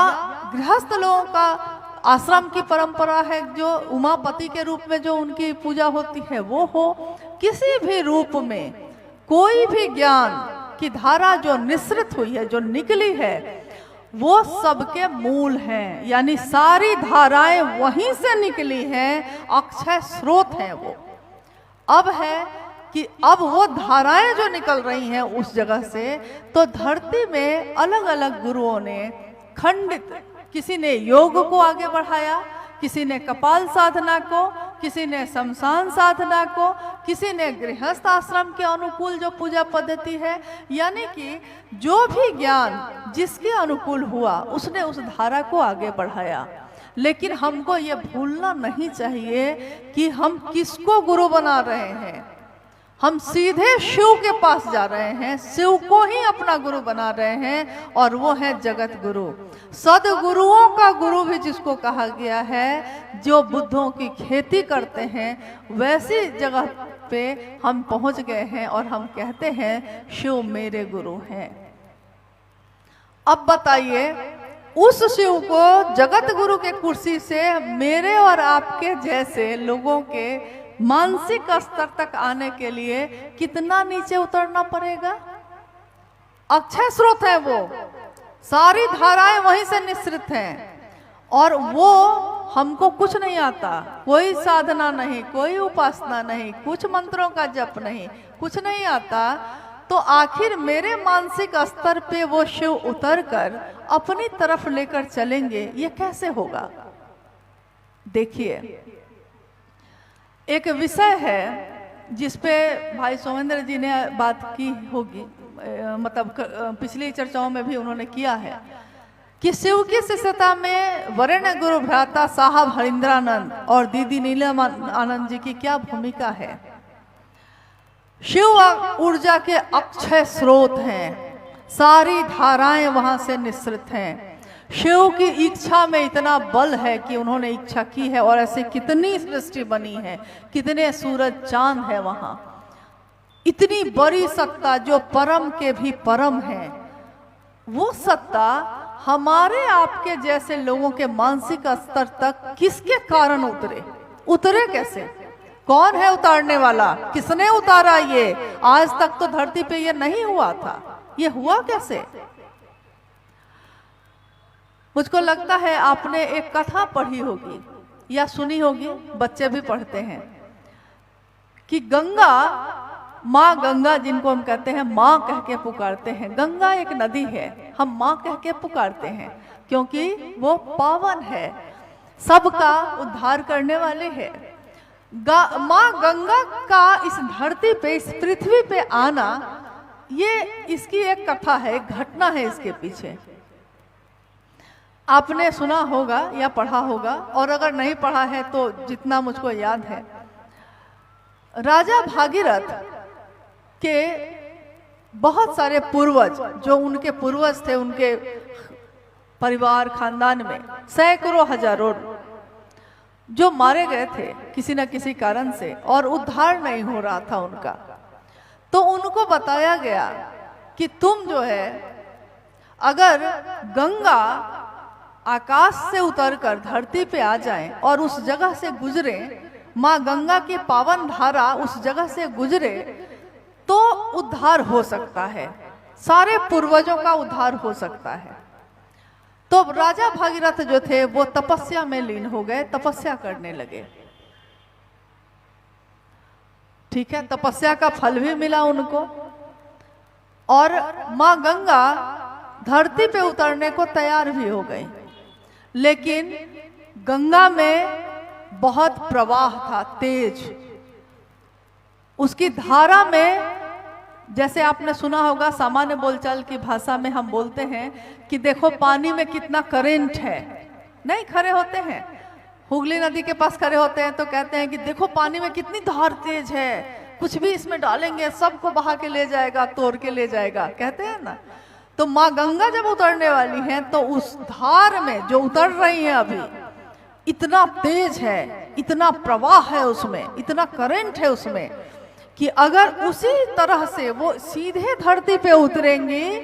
गृहस्थ लोगों का आश्रम की परंपरा है जो उमापति के रूप में जो उनकी पूजा होती है वो हो, किसी भी रूप में कोई भी ज्ञान की धारा जो निसृत हुई है, जो निकली है, वो सबके मूल हैं। यानी सारी धाराएं वहीं से निकली हैं, अक्षय स्रोत हैं वो। अब है कि अब वो धाराएं जो निकल रही हैं उस जगह से, तो धरती में अलग अलग गुरुओं ने खंडित, किसी ने योग को आगे बढ़ाया, किसी ने कपाल साधना को, किसी ने शमशान साधना को, किसी ने गृहस्थ आश्रम के अनुकूल जो पूजा पद्धति है, यानी कि जो भी ज्ञान जिसके अनुकूल हुआ उसने उस धारा को आगे बढ़ाया। लेकिन हमको ये भूलना नहीं चाहिए कि हम किसको गुरु बना रहे हैं। हम सीधे शिव के पास जा रहे हैं, शिव को ही अपना गुरु बना रहे हैं, और वो है जगत गुरु। सदगुरुओं का गुरु भी जिसको कहा गया है, जो बुद्धों की खेती करते हैं, वैसी जगह पे हम पहुंच गए हैं और हम कहते हैं शिव मेरे गुरु हैं। अब बताइए, उस शिव को जगत गुरु के कुर्सी से मेरे और आपके जैसे लोगों के मानसिक स्तर तक आने के लिए कितना नीचे उतरना पड़ेगा। अक्षय स्रोत है वो, सारी धाराएं वहीं से निश्रित हैं, और वो हमको कुछ नहीं आता, कोई साधना नहीं, कोई उपासना नहीं, कुछ मंत्रों का जप नहीं, कुछ नहीं आता, तो आखिर मेरे मानसिक स्तर पे वो शिव उतर कर अपनी तरफ लेकर चलेंगे, ये कैसे होगा। देखिए, एक विषय है जिसपे भाई सोमेंद्र जी ने बात की होगी, मतलब पिछली चर्चाओं में भी उन्होंने किया है कि शिव की शिष्यता में वरेण्य गुरु भ्राता साहब हरिंद्रानंद और दीदी नीलम आनंद जी की क्या भूमिका है। शिव ऊर्जा के अक्षय स्रोत हैं, सारी धाराएं वहां से निश्रित हैं। शिव की इच्छा में इतना बल है कि उन्होंने इच्छा की है, और ऐसे कितनी सृष्टि बनी है, कितने सूरज चांद है वहां। इतनी बड़ी सत्ता जो परम के भी परम है, वो सत्ता हमारे आपके जैसे लोगों के मानसिक स्तर तक किसके कारण उतरे कैसे, कौन है उतारने वाला, किसने उतारा। ये आज तक तो धरती पे ये नहीं हुआ था, ये हुआ कैसे। मुझको लगता है आपने एक कथा पढ़ी होगी या सुनी होगी, बच्चे भी पढ़ते हैं, कि गंगा, माँ गंगा जिनको हम कहते हैं, माँ कह के पुकारते हैं। गंगा एक नदी है, हम माँ कह के पुकारते हैं क्योंकि वो पावन है, सबका उद्धार करने वाले है। माँ गंगा का इस धरती पे, इस पृथ्वी पे आना, ये इसकी एक कथा है, एक घटना है इसके पीछे। आपने सुना होगा या पढ़ा होगा, और अगर नहीं पढ़ा है तो जितना मुझको याद है, राजा भागीरथ के बहुत सारे पूर्वज, जो उनके पूर्वज थे, उनके परिवार खानदान में सैकड़ों हजारों जो मारे गए थे किसी न किसी कारण से, और उद्धार नहीं हो रहा था उनका। तो उनको बताया गया कि तुम जो है, अगर गंगा आकाश से उतरकर धरती पे आ जाए और उस जगह से गुजरे, माँ गंगा की पावन धारा उस जगह से गुजरे, तो उद्धार हो सकता है, सारे पूर्वजों का उद्धार हो सकता है। तो राजा भागीरथ जो थे वो तपस्या में लीन हो गए, तपस्या करने लगे। ठीक है, तपस्या का फल भी मिला उनको, और माँ गंगा धरती पे उतरने को तैयार भी हो गई। लेकिन गंगा में बहुत प्रवाह था, तेज, उसकी धारा में, जैसे आपने सुना होगा, सामान्य बोलचाल की भाषा में हम बोलते हैं कि देखो पानी में कितना करंट है। नहीं, खड़े होते हैं, हुगली नदी के पास खड़े होते हैं तो कहते हैं कि देखो पानी में कितनी धार तेज है, कुछ भी इसमें डालेंगे सबको बहा के ले जाएगा, तोड़ के ले जाएगा, कहते हैं ना। तो माँ गंगा जब उतरने वाली हैं तो उस धार में जो उतर रही है अभी, इतना तेज है, इतना प्रवाह है उसमें, इतना करंट है उसमें, कि अगर उसी तरह से वो सीधे धरती पे उतरेंगी,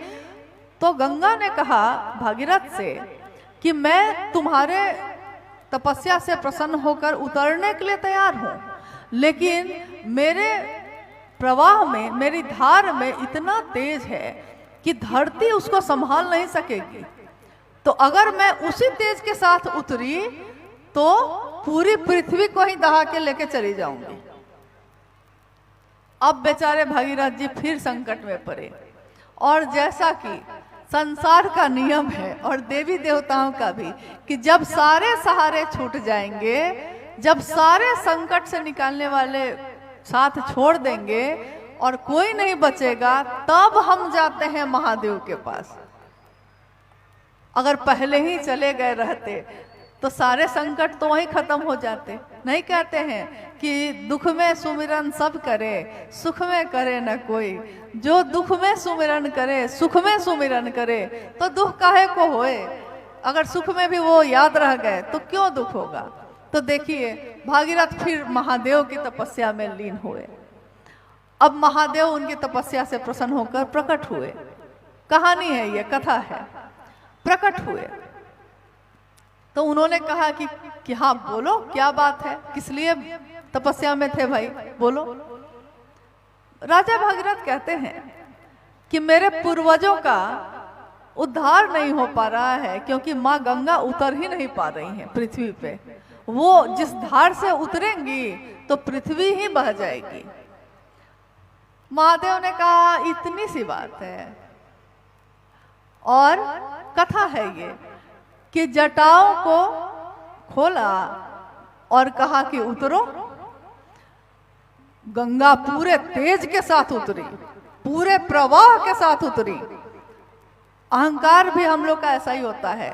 तो गंगा ने कहा भागीरथ से कि मैं तुम्हारे तपस्या से प्रसन्न होकर उतरने के लिए तैयार हूं, लेकिन मेरे प्रवाह में, मेरी धार में इतना तेज है कि धरती उसको संभाल नहीं सकेगी। तो अगर मैं उसी तेज के साथ उतरी तो पूरी पृथ्वी को ही दहा के लेके चली जाऊंगी। अब बेचारे भागीरथ जी फिर संकट में पड़े, और जैसा कि संसार का नियम है और देवी देवताओं का भी, कि जब सारे सहारे छूट जाएंगे, जब सारे संकट से निकालने वाले साथ छोड़ देंगे और कोई नहीं बचेगा, तब हम जाते हैं महादेव के पास। अगर पहले ही चले गए रहते तो सारे संकट तो वहीं खत्म हो जाते। नहीं कहते हैं कि दुख में सुमिरन सब करे, सुख में करे न कोई। जो दुख में सुमिरन करे, सुख में सुमिरन करे, तो दुख काहे को होए। अगर सुख में भी वो याद रह गए तो क्यों दुख होगा। तो देखिए, भागीरथ फिर महादेव की तपस्या में लीन हुए। अब महादेव उनकी तपस्या से प्रसन्न होकर प्रकट हुए। कहानी है ये, कथा है। प्रकट हुए तो उन्होंने कहा कि हाँ बोलो, क्या बात है, किस लिए तपस्या में थे भाई, बोलो। राजा भगीरथ कहते हैं कि मेरे पूर्वजों का उद्धार नहीं हो पा रहा है, क्योंकि माँ गंगा उतर ही नहीं पा रही हैं पृथ्वी पे। वो जिस धार से उतरेंगी तो पृथ्वी ही बह जाएगी। महादेव ने कहा इतनी सी बात है। और कथा है ये कि जटाओं को खोला और कहा कि उतरो। गंगा पूरे तेज के साथ उतरी, पूरे प्रवाह के साथ उतरी। अहंकार भी हम लोग का ऐसा ही होता है,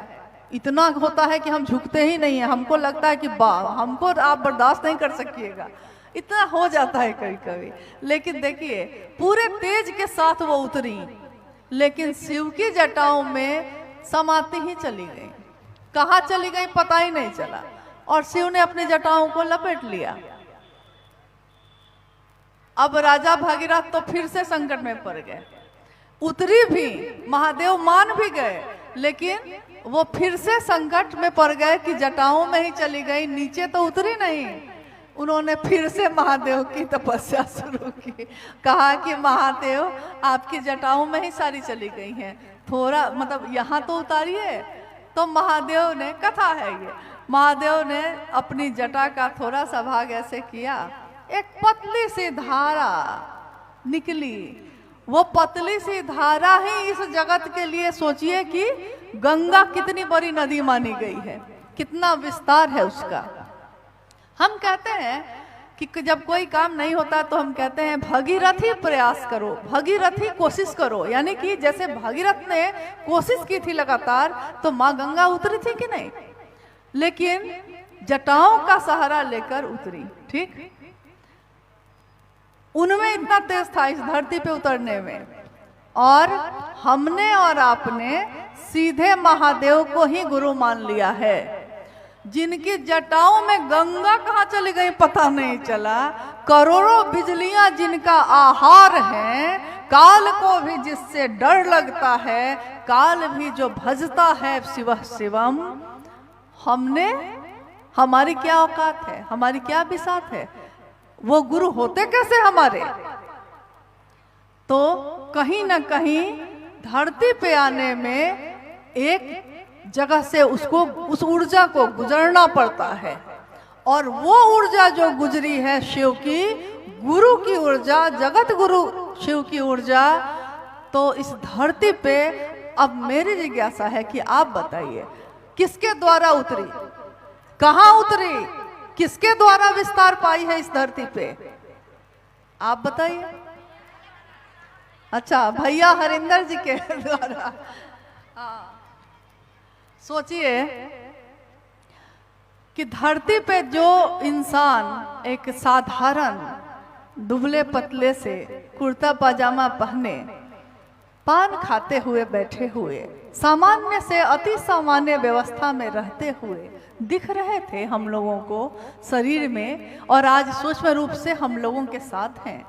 इतना होता है कि हम झुकते ही नहीं है। हमको लगता है कि हमको आप बर्दाश्त नहीं कर सकिएगा, इतना हो जाता है कभी कभी। लेकिन देखिए पूरे तेज के साथ वो उतरी, लेकिन शिव की जटाओं में समाती ही चली गई। कहाँ चली गई पता ही नहीं चला, और शिव ने अपनी जटाओं को लपेट लिया। अब राजा भगीरथ तो फिर से संकट में पड़ गए। उतरी भी, महादेव मान भी गए, लेकिन वो फिर से संकट में पड़ गए कि जटाओं में ही चली गई, नीचे तो उतरी नहीं। उन्होंने फिर से महादेव की तपस्या शुरू की। कहा कि महादेव आपकी जटाओं में ही सारी चली गई हैं, थोड़ा मतलब यहाँ तो उतारिए। तो महादेव ने, कथा है ये, महादेव ने अपनी जटा का थोड़ा सा भाग ऐसे किया, एक पतली सी धारा निकली। वो पतली सी धारा ही इस जगत के लिए, सोचिए कि गंगा कितनी बड़ी नदी मानी गई है, कितना विस्तार है उसका। हम कहते हैं कि जब कोई काम नहीं होता तो हम कहते हैं भगीरथी प्रयास करो, भगीरथी कोशिश करो। यानी कि जैसे भगीरथ ने कोशिश की थी लगातार, तो माँ गंगा उतरी थी कि नहीं, लेकिन जटाओं का सहारा लेकर उतरी। ठीक, उनमें इतना तेज था इस धरती पे उतरने में, और हमने और आपने सीधे महादेव को ही गुरु मान लिया है। जिनकी जटाओं में गंगा कहाँ चली गई पता नहीं चला, करोड़ों बिजलियां जिनका आहार है, काल को भी जिससे डर लगता है, काल भी जो भजता है शिव शिवम। हमने, हमारी क्या औकात है, हमारी क्या बिसात है, वो गुरु होते कैसे हमारे। तो कहीं ना कहीं धरती पे आने में एक जगह से उसको, उस ऊर्जा को गुजरना पड़ता है, और वो ऊर्जा जो गुजरी है शिव की, गुरु की ऊर्जा, जगत गुरु शिव की ऊर्जा, तो इस धरती पे अब मेरी जिज्ञासा है कि आप बताइए किसके द्वारा उतरी, कहाँ उतरी, किसके द्वारा विस्तार पाई है इस धरती पे, आप बताइए। अच्छा, भैया हरिंदर जी के द्वारा। सोचिए कि धरती पे जो इंसान एक साधारण दुबले पतले से कुर्ता पाजामा पहने, पान खाते हुए बैठे हुए, सामान्य से अति सामान्य व्यवस्था में रहते हुए दिख रहे थे हम लोगों को शरीर में, और आज सूक्ष्म रूप से हम लोगों के साथ हैं।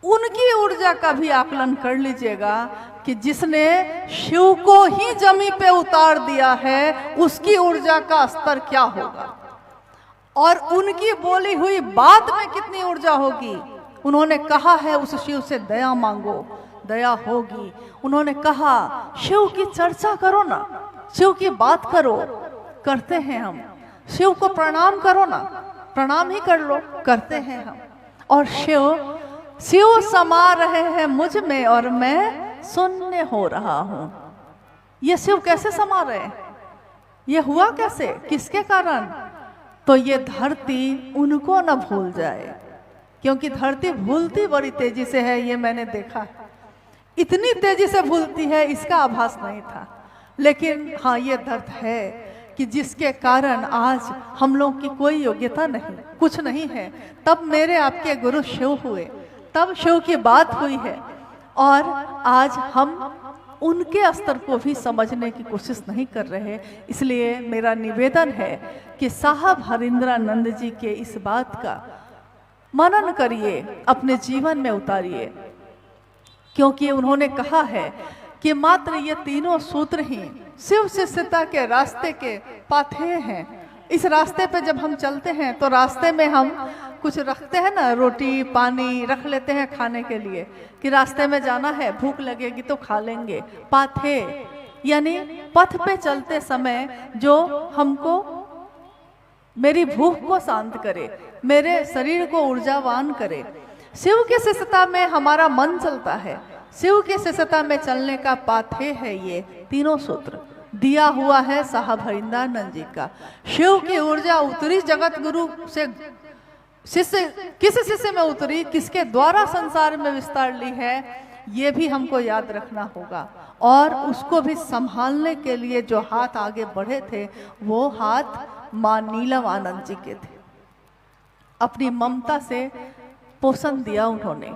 उनकी ऊर्जा का भी आकलन कर लीजिएगा कि जिसने शिव को ही जमीन पे उतार दिया है, उसकी ऊर्जा का स्तर क्या होगा, और उनकी बोली हुई बात में कितनी ऊर्जा होगी। उन्होंने कहा है उस शिव से दया मांगो, दया होगी। उन्होंने कहा शिव की चर्चा करो ना, शिव की बात करो, करते हैं हम। शिव को प्रणाम करो ना, प्रणाम ही कर लो, करते हैं हम। और शिव समा रहे हैं मुझ में और मैं शून्य हो रहा हूं। ये शिव कैसे समा रहे हैं, ये हुआ कैसे, किसके कारण। तो ये धरती उनको न भूल जाए, क्योंकि धरती भूलती बड़ी तेजी से है, ये मैंने देखा। इतनी तेजी से भूलती है इसका आभास नहीं था, लेकिन हाँ ये दर्द है कि जिसके कारण आज हम लोग की कोई योग्यता नहीं, कुछ नहीं है। तब मेरे आपके गुरु शिव हुए, तब शिव की बात हुई है, और आज हम उनके स्तर को भी समझने की कोशिश नहीं कर रहे। इसलिए मेरा निवेदन है कि साहब हरिंद्रानंद जी के इस बात का मनन करिए, अपने जीवन में उतारिए, क्योंकि उन्होंने कहा है कि मात्र ये तीनों सूत्र ही शिव शिष्यता के रास्ते के पाथेय हैं। इस रास्ते पे जब हम चलते हैं तो रास्ते में हम कुछ रखते हैं ना, रोटी पानी रख लेते हैं खाने के लिए, कि रास्ते में जाना है, भूख लगेगी तो खा लेंगे। पाथेय यानी पथ पे चलते समय जो हमको मेरी भूख को शांत करे, मेरे शरीर को ऊर्जावान करे। शिव की शिष्यता में हमारा मन चलता है, शिव की शिष्यता में चलने का पाथेय है ये तीनों सूत्र। दिया हुआ है साहब हरिंदानंद जी का। शिव की ऊर्जा उतरी जगत गुरु से, शिष्य किस शिष्य में उतरी, किसके द्वारा संसार में विस्तार ली है, ये भी हमको याद रखना होगा। और उसको भी संभालने के लिए जो हाथ आगे बढ़े थे वो हाथ मां नीलम आनंद जी के थे। अपनी ममता से पोषण दिया उन्होंने।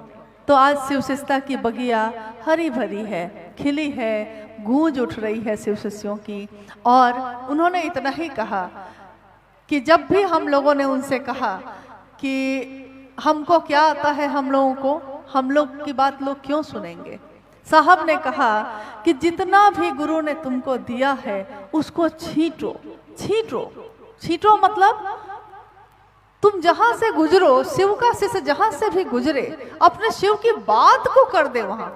तो आज शिव शिष्यता की बगिया हरी भरी है, खिली है, गूंज उठ रही है शिव शिष्यों की। और उन्होंने इतना ही कहा कि जब भी हम लोगों ने उनसे कहा कि हमको क्या आता है, हम लोगों को, हम लोग की बात लोग क्यों सुनेंगे, साहब ने कहा कि जितना भी गुरु ने तुमको दिया है उसको छींटो। छींटो, छींटो मतलब तुम जहां से गुजरो, शिव का शिष्य जहां से भी गुजरे, अपने शिव की बात को कर दे वहां।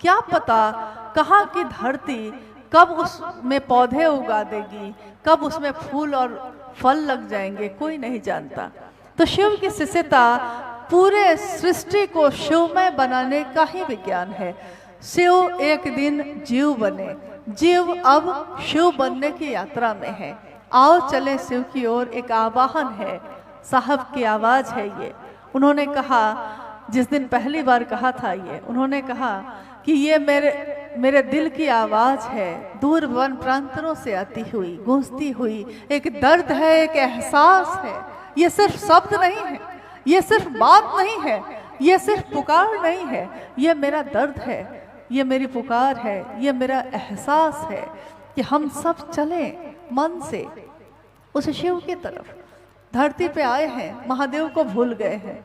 क्या पता कहाँ की धरती कब उसमें पौधे उगा देगी, कब उसमें फूल और फल लग जाएंगे, कोई नहीं जानता। तो शिव की शिष्यता पूरे सृष्टि को शिवमय बनाने का ही विज्ञान है। शिव एक दिन जीव बने, जीव अब शिव बनने की यात्रा में है। आओ चले शिव की ओर, एक आवाहन है, साहब की आवाज है ये। उन्होंने कहा, जिस दिन पहली बार कहा था ये, उन्होंने कहा कि ये मेरे दिल की आवाज है, दूर वन प्रांतरों से आती हुई, गूंजती हुई, एक दर्द है, एक एहसास है। ये सिर्फ शब्द नहीं है, ये सिर्फ बात नहीं है, ये सिर्फ पुकार नहीं है, ये मेरा दर्द है, ये मेरी पुकार है, ये मेरा एहसास है कि हम सब चलें मन से उस शिव की तरफ। धरती पे आए हैं, महादेव को भूल गए हैं,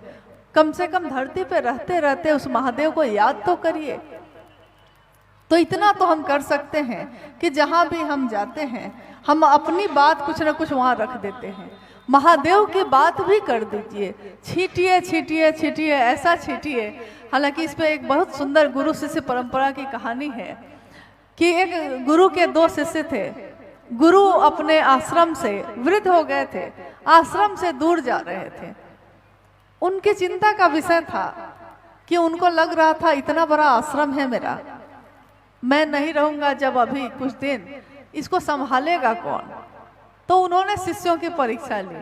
कम से कम धरती पे रहते रहते उस महादेव को याद तो करिए। तो इतना तो हम कर सकते हैं कि जहाँ भी हम जाते हैं हम अपनी बात कुछ ना कुछ वहाँ रख देते हैं। महादेव की बात भी कर दीजिए, छींटिए छींटिए छींटिए, ऐसा छींटिए। हालांकि इस पे एक बहुत सुंदर गुरु शिष्य परंपरा की कहानी है कि एक गुरु के दो शिष्य थे। गुरु अपने आश्रम से वृद्ध हो गए थे, आश्रम से दूर जा रहे थे। उनकी चिंता का विषय था कि उनको लग रहा था इतना बड़ा आश्रम है मेरा, मैं नहीं रहूंगा जब अभी कुछ दिन, इसको संभालेगा कौन। तो उन्होंने शिष्यों की परीक्षा ली।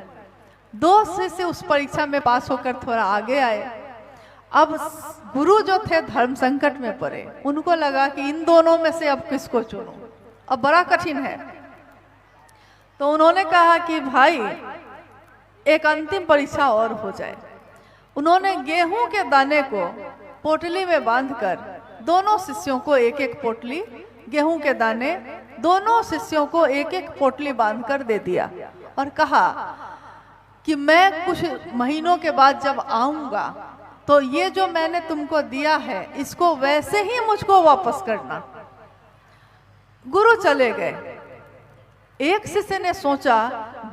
दो शिष्य उस परीक्षा में पास होकर थोड़ा आगे आए। अब गुरु जो थे धर्म संकट में पड़े, उनको लगा कि इन दोनों में से अब किसको चुनूं, अब बड़ा कठिन है। तो उन्होंने कहा कि भाई एक अंतिम परीक्षा और हो जाए। उन्होंने गेहूं के दाने को पोटली में बांधकर दोनों शिष्यों को एक एक पोटली गेहूं के दाने, दोनों शिष्यों को एक एक पोटली बांधकर दे दिया और कहा कि मैं कुछ महीनों के बाद जब आऊंगा तो ये जो मैंने तुमको दिया है इसको वैसे ही मुझको वापस करना। गुरु चले गए। एक शिष्य ने सोचा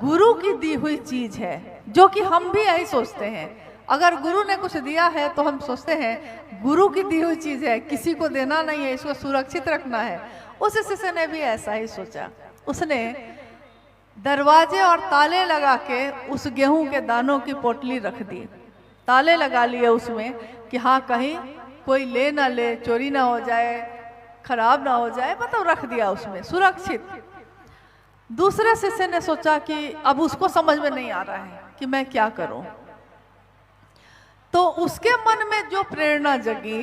गुरु की दी हुई चीज है, जो कि हम भी यही सोचते हैं। अगर गुरु ने कुछ दिया है तो हम सोचते हैं गुरु की दी हुई चीज है, किसी को देना नहीं है, इसको सुरक्षित रखना है। उस शिष्य ने भी ऐसा ही सोचा। उसने दरवाजे और ताले लगा के उस गेहूं के दानों की पोटली रख दी। ताले लगा लिए उसमें कि हाँ कहीं कोई ले ना ले, चोरी ना हो जाए, खराब ना हो जाए, मतलब रख दिया उसमें सुरक्षित। दूसरे शिष्य ने सोचा कि अब उसको समझ में नहीं आ रहा है कि मैं क्या करूं। तो उसके मन में जो प्रेरणा जगी,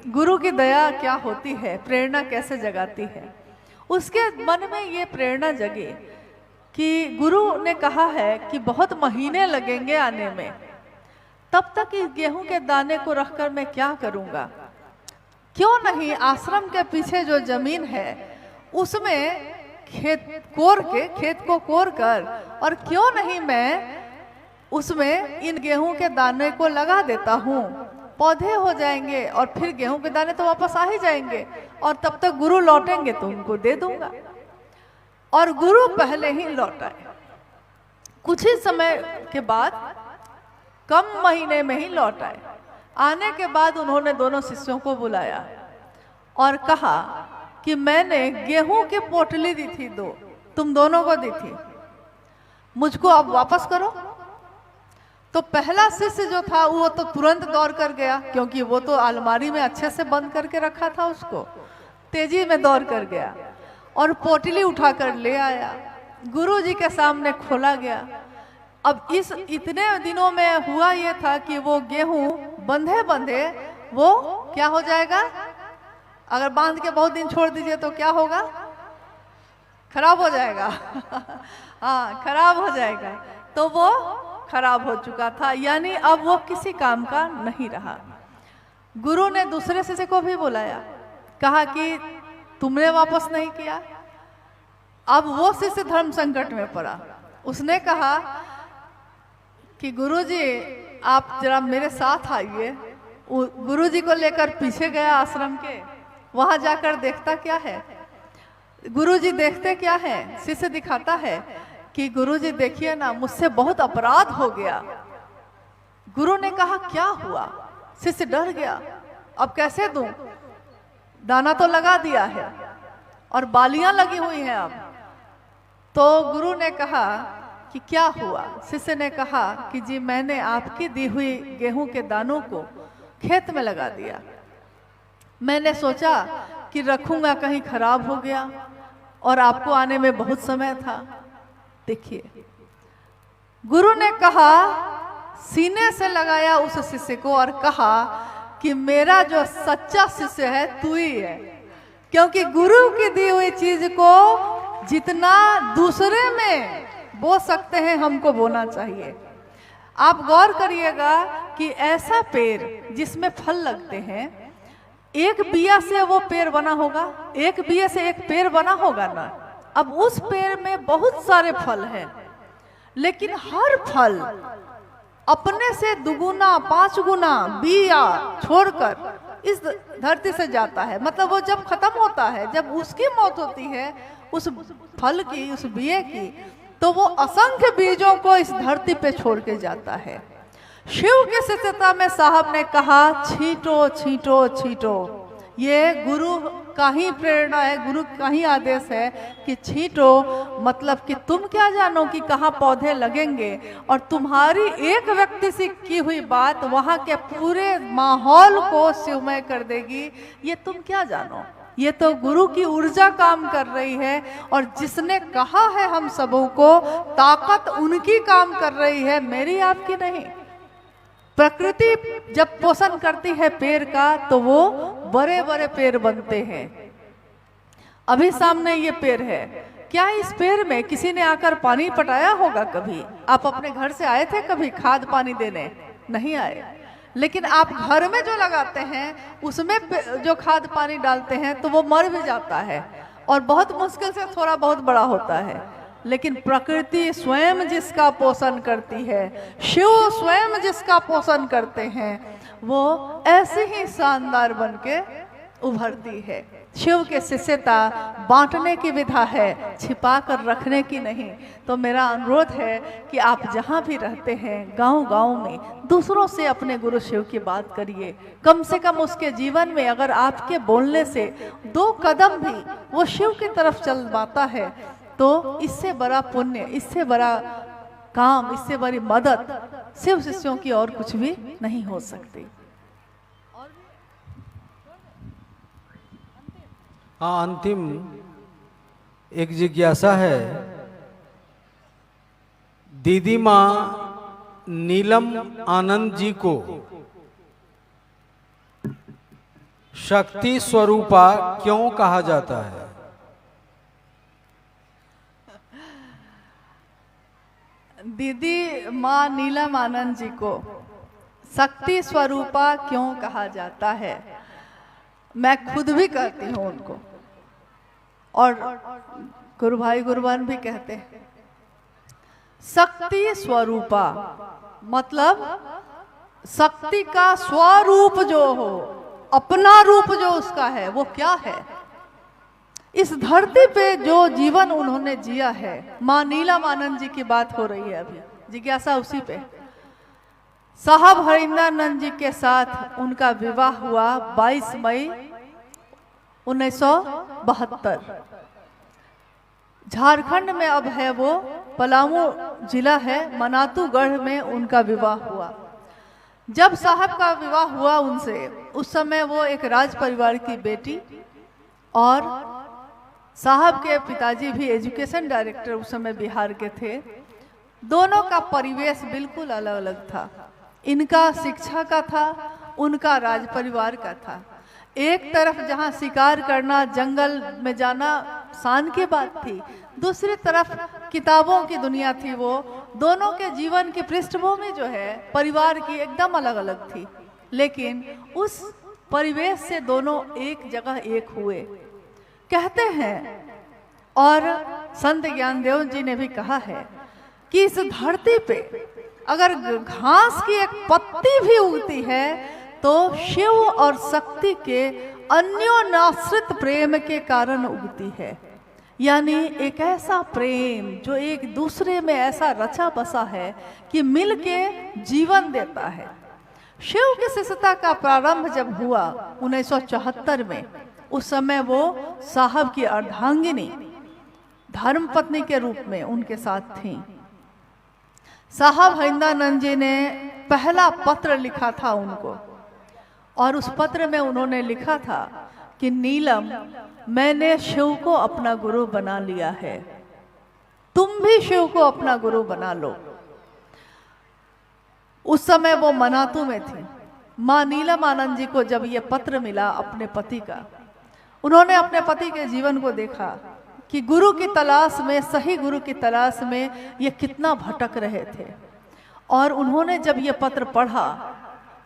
गुरु की दया क्या होती है, प्रेरणा कैसे जगाती है, उसके मन में ये प्रेरणा जगी कि गुरु ने कहा है कि बहुत महीने लगेंगे आने में, तब तक इस गेहूं के दाने को रखकर मैं क्या करूंगा। क्यों नहीं आश्रम के पीछे जो जमीन है उसमें खेत को कोर कर, और क्यों नहीं मैं उसमें इन गेहूं के दाने को लगा देता हूँ। पौधे हो जाएंगे और फिर गेहूं के दाने तो वापस आ ही जाएंगे, और तब तक गुरु लौटेंगे तो उनको दे दूंगा। और गुरु पहले ही लौट आए। कुछ ही समय के बाद, कम महीने में ही लौट आए। आने के बाद उन्होंने दोनों शिष्यों को बुलाया और कहा कि मैंने गेहूं की पोटली दी थी 2, तुम दोनों को दी थी, मुझको अब वापस करो। तो पहला शिष्य जो था वो तो तुरंत दौड़ कर गया, क्योंकि वो तो अलमारी में अच्छे से बंद करके रखा था, उसको तेजी में दौड़ कर गया और पोटली उठाकर ले आया। गुरु जी के सामने खोला गया। अब इस इतने दिनों में हुआ ये था कि वो गेहूं बंधे बंधे वो क्या हो जाएगा, अगर बांध के बहुत दिन छोड़ दीजिए तो क्या होगा, खराब हो जाएगा। हाँ, खराब हो जाएगा। तो वो खराब हो चुका था, यानी अब वो किसी काम का नहीं रहा। गुरु ने दूसरे शिष्य को भी बुलाया, कहा कि तुमने वापस नहीं किया। अब वो शिष्य धर्म संकट में पड़ा। उसने कहा कि गुरुजी आप जरा मेरे साथ आइए। गुरुजी को लेकर पीछे गया आश्रम के, वहां जाकर देखता क्या है, गुरुजी देखते क्या है, शिष्य दिखाता है कि गुरुजी देखिए ना, मुझसे बहुत अपराध हो गया। गुरु ने कहा क्या हुआ? शिष्य डर गया, अब कैसे दूं, दाना तो लगा दिया है और बालियां लगी हुई हैं अब। तो गुरु ने कहा कि क्या हुआ? शिष्य ने कहा कि जी मैंने आपकी दी हुई गेहूं के दानों को खेत में लगा दिया। मैंने सोचा कि रखूंगा, कहीं खराब हो गया, और आपको आने में बहुत समय था। देखिए, गुरु ने कहा, सीने से लगाया उस शिष्य को और कहा कि मेरा जो सच्चा शिष्य है तू ही है, क्योंकि गुरु की दी हुई चीज को जितना दूसरे में बो सकते हैं हमको बोना चाहिए। आप गौर करिएगा कि ऐसा पेड़ जिसमें फल लगते हैं, एक बिया से वो पेड़ बना होगा, एक बिया से एक पेड़ बना होगा ना। अब उस पेड़ में बहुत सारे फल हैं, लेकिन हर फल अपने से दुगुना 5 गुना बिया छोड़कर इस धरती से जाता है। मतलब वो जब खत्म होता है, जब उसकी मौत होती है उस फल की, उस बिये की, तो वो असंख्य बीजों को इस धरती पे छोड़ के जाता है। शिव के शिष्यता में साहब ने कहा, छींटो छींटो छींटो। ये गुरु का ही प्रेरणा है, गुरु का ही आदेश है कि छींटो। मतलब कि तुम क्या जानो कि कहाँ पौधे लगेंगे, और तुम्हारी एक व्यक्ति से की हुई बात वहाँ के पूरे माहौल को शिवमय कर देगी, ये तुम क्या जानो। ये तो गुरु की ऊर्जा काम कर रही है, और जिसने कहा है हम सबों को, ताकत उनकी काम कर रही है, मेरी आपकी नहीं। प्रकृति जब पोषण करती है पेड़ का तो वो बड़े बड़े पेड़ बनते हैं। अभी सामने ये पेड़ है, क्या इस पेड़ में किसी ने आकर पानी पटाया होगा कभी? आप अपने घर से आए थे कभी खाद पानी देने? नहीं आए। लेकिन आप घर में जो लगाते हैं उसमें जो खाद पानी डालते हैं तो वो मर भी जाता है, और बहुत मुश्किल से थोड़ा बहुत बड़ा होता है। लेकिन प्रकृति स्वयं जिसका पोषण करती है, शिव स्वयं जिसका पोषण करते हैं, वो ऐसे ही शानदार बन के उभरती है। शिव के शिष्यता बांटने की विधा है, छिपा कर रखने की नहीं। तो मेरा अनुरोध है कि आप जहाँ भी रहते हैं, गांव-गांव में दूसरों से अपने गुरु शिव की बात करिए। कम से कम उसके जीवन में अगर आपके बोलने से 2 कदम भी वो शिव की तरफ चल पाता है, तो इससे बड़ा पुण्य, इससे बड़ा काम, इससे बड़ी मदद शिव शिष्यों की और कुछ भी नहीं हो सकती। हाँ, अंतिम एक जिज्ञासा है। दीदी माँ नीलम आनंद जी को शक्ति स्वरूपा क्यों कहा जाता है? दीदी माँ नीलम आनंद जी को शक्ति स्वरूपा क्यों कहा जाता है? मैं खुद भी कहती हूँ उनको, और गुरु भाई गुरुवान भी कहते हैं। शक्ति स्वरूपा मतलब शक्ति का स्वरूप जो हो, अपना रूप जो उसका है, वो क्या है? इस धरती पे जो जीवन उन्होंने जिया है, माँ नीलम जी की बात हो रही है अभी, जिज्ञासा उसी पे। साहब हरिंदरानंद जी के साथ उनका विवाह हुआ 22 मई 1972। झारखंड में अब है वो, पलामू जिला है, मनातूगढ़ में उनका विवाह हुआ। जब साहब का विवाह हुआ उनसे, उस समय वो एक राज परिवार की बेटी, और साहब के पिताजी भी एजुकेशन डायरेक्टर उस समय बिहार के थे। दोनों का परिवेश बिल्कुल अलग अलग था। इनका शिक्षा का था, उनका राज परिवार का था। एक तरफ जहां शिकार करना, जंगल में जाना शान की बात थी, दूसरी तरफ किताबों की दुनिया थी। वो दोनों के जीवन की पृष्ठभूमि जो है परिवार की एकदम अलग अलग थी, लेकिन उस परिवेश से दोनों एक जगह एक हुए। कहते हैं, और संत ज्ञानदेव जी ने भी कहा है कि इस धरती पे अगर घास की एक पत्ती भी उगती है तो शिव और शक्ति के अन्योन्याश्रित प्रेम के कारण उगती है। यानी एक ऐसा प्रेम जो एक दूसरे में ऐसा रचा बसा है कि मिलके जीवन देता है। शिव की शिष्यता का प्रारंभ जब हुआ 1974 में, उस समय वो साहब की अर्धांगिनी धर्मपत्नी के रूप में उनके साथ थी। साहब हरिंदरानंद जी ने पहला पत्र लिखा था उनको, और उस पत्र में उन्होंने लिखा था कि नीलम, मैंने शिव को अपना गुरु बना लिया है, तुम भी शिव को अपना गुरु बना लो। उस समय वो मनातू में थी। माँ नीलम आनंद जी को जब ये पत्र मिला अपने पति का, उन्होंने अपने पति के जीवन को देखा कि गुरु की तलाश में, सही गुरु की तलाश में ये कितना भटक रहे थे। और उन्होंने जब ये पत्र पढ़ा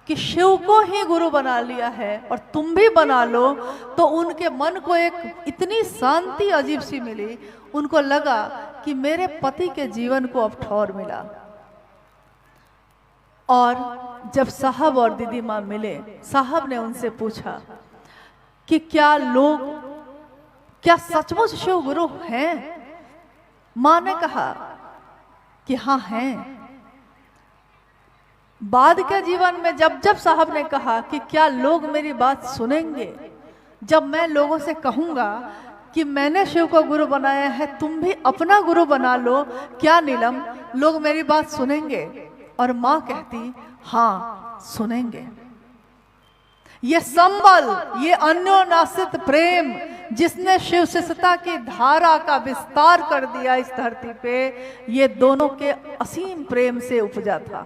कि शिव को ही गुरु बना लिया है और तुम भी बना लो, तो उनके मन को एक इतनी शांति अजीब सी मिली। उनको लगा कि मेरे पति के जीवन को अब ठौर मिला। और जब साहब और दीदी माँ मिले, साहब ने उनसे पूछा कि क्या सचमुच शिव गुरु हैं? माँ ने कहा कि हाँ हैं। बाद के जीवन में जब जब साहब ने कहा कि क्या लोग मेरी बात सुनेंगे, जब मैं लोगों से कहूँगा कि मैंने शिव को गुरु बनाया है, तुम भी अपना गुरु बना लो, क्या नीलम लोग मेरी बात सुनेंगे? और माँ कहती हाँ सुनेंगे। ये संबल, ये अन्योन्याश्रित प्रेम जिसने शिव शिष्यता की धारा का विस्तार कर दिया इस धरती पे, ये दोनों के असीम प्रेम से उपजा था।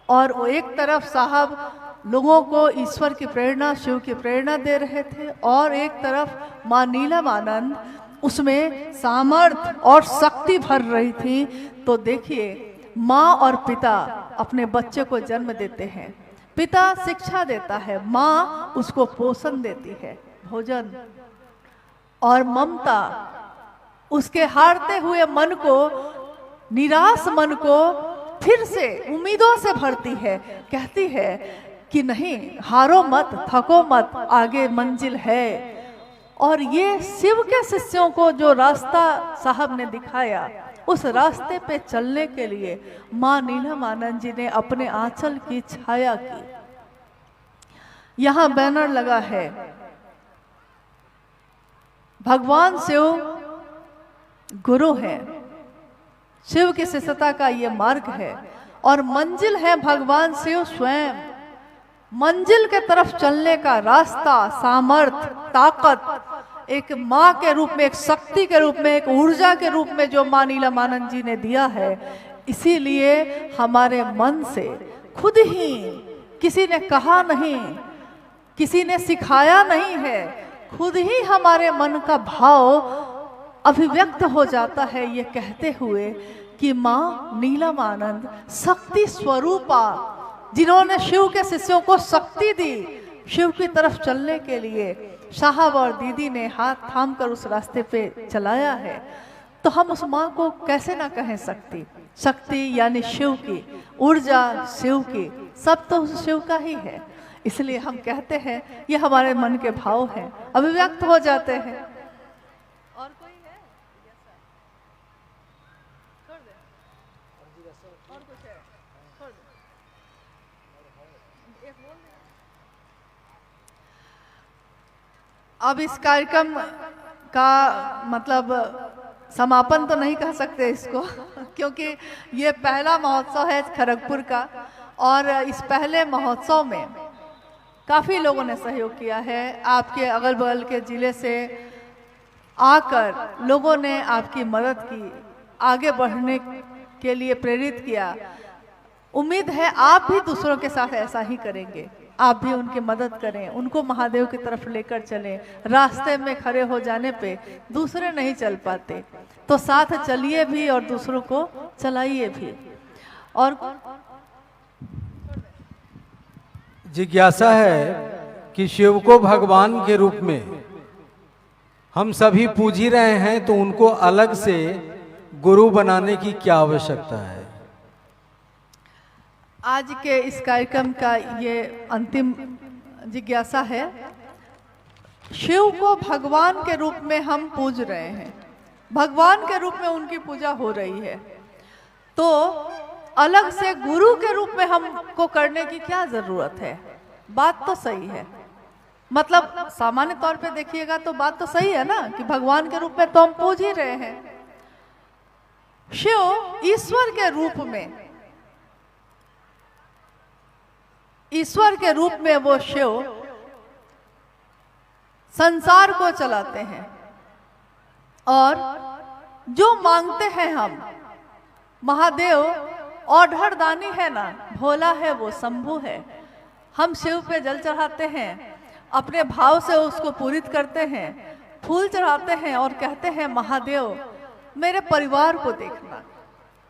और वो एक तरफ साहब लोगों को ईश्वर की प्रेरणा, शिव की प्रेरणा दे रहे थे, और एक तरफ माँ नीलम आनंद उसमें सामर्थ्य और शक्ति भर रही थी। तो देखिए, माँ और पिता अपने बच्चे को जन्म देते हैं, पिता शिक्षा देता है, माँ उसको पोषण देती है, भोजन और ममता। उसके हारते हुए मन को, निराश मन को फिर से उम्मीदों से भरती है, कहती है कि नहीं, हारो मत, थको मत, आगे मंजिल है। और ये शिव के शिष्यों को जो रास्ता साहब ने दिखाया, उस रास्ते पे चलने के लिए माँ नीलम आनंद जी ने अपने आंचल की छाया की। यहाँ बैनर लगा है, भगवान शिव गुरु है, शिव की शिष्यता का ये मार्ग है, और मंजिल है भगवान शिव स्वयं। मंजिल के तरफ चलने का रास्ता, सामर्थ, ताकत एक माँ के रूप में, एक शक्ति के रूप में, एक ऊर्जा के रूप में जो माँ नीलम आनंद जी ने दिया है। इसीलिए हमारे मन से खुद ही, किसी ने कहा नहीं, किसी ने सिखाया नहीं है, खुद ही हमारे मन का भाव अभिव्यक्त हो जाता है ये कहते हुए कि माँ नीलम आनंद शक्ति स्वरूपा, जिन्होंने शिव के शिष्यों को शक्ति दी शिव की तरफ चलने के लिए, साहब और दीदी ने हाथ थाम कर उस रास्ते पे चलाया है। तो हम उस माँ को कैसे ना कह सकती। शक्ति यानी शिव की, ऊर्जा शिव की, सब तो उस शिव का ही है। इसलिए हम कहते हैं ये हमारे मन के भाव हैं, अभिव्यक्त हो जाते हैं। और कोई है? छोड़ दे। और कुछ है? छोड़ दे। एक बोल दे। अब इस कार्यक्रम का मतलब समापन तो नहीं कह सकते इसको क्योंकि ये पहला महोत्सव है खड़गपुर का, और इस पहले महोत्सव में काफ़ी लोगों ने सहयोग किया है। आपके अगल बगल के ज़िले से आकर लोगों ने आपकी मदद की, आगे बढ़ने के लिए प्रेरित किया। उम्मीद है आप भी दूसरों के साथ ऐसा ही करेंगे, आप भी उनकी मदद करें, उनको महादेव की तरफ लेकर चलें। रास्ते में खड़े हो जाने पे दूसरे नहीं चल पाते, तो साथ चलिए भी और दूसरों को चलाइए भी। और जिज्ञासा है कि शिव को भगवान के रूप में हम सभी पूज ही रहे हैं, तो उनको अलग से गुरु बनाने की क्या आवश्यकता है? आज के इस कार्यक्रम का ये अंतिम जिज्ञासा है। शिव को भगवान के रूप में हम पूज रहे हैं, भगवान के रूप में उनकी पूजा हो रही है, तो अलग से गुरु के रूप में हमको करने की क्या जरूरत है? बात तो सही है, मतलब सामान्य तौर पे देखिएगा तो बात तो सही है ना कि भगवान के रूप में तो हम पूज ही रहे हैं। शिव ईश्वर के रूप में, ईश्वर के रूप में वो शिव संसार को चलाते हैं, और जो मांगते हैं हम, महादेव औढ़रदानी है ना, भोला है वो, शंभु है। हम शिव पे जल चढ़ाते हैं, अपने भाव से उसको पूरित करते हैं, फूल चढ़ाते हैं और कहते हैं महादेव मेरे परिवार को देखना,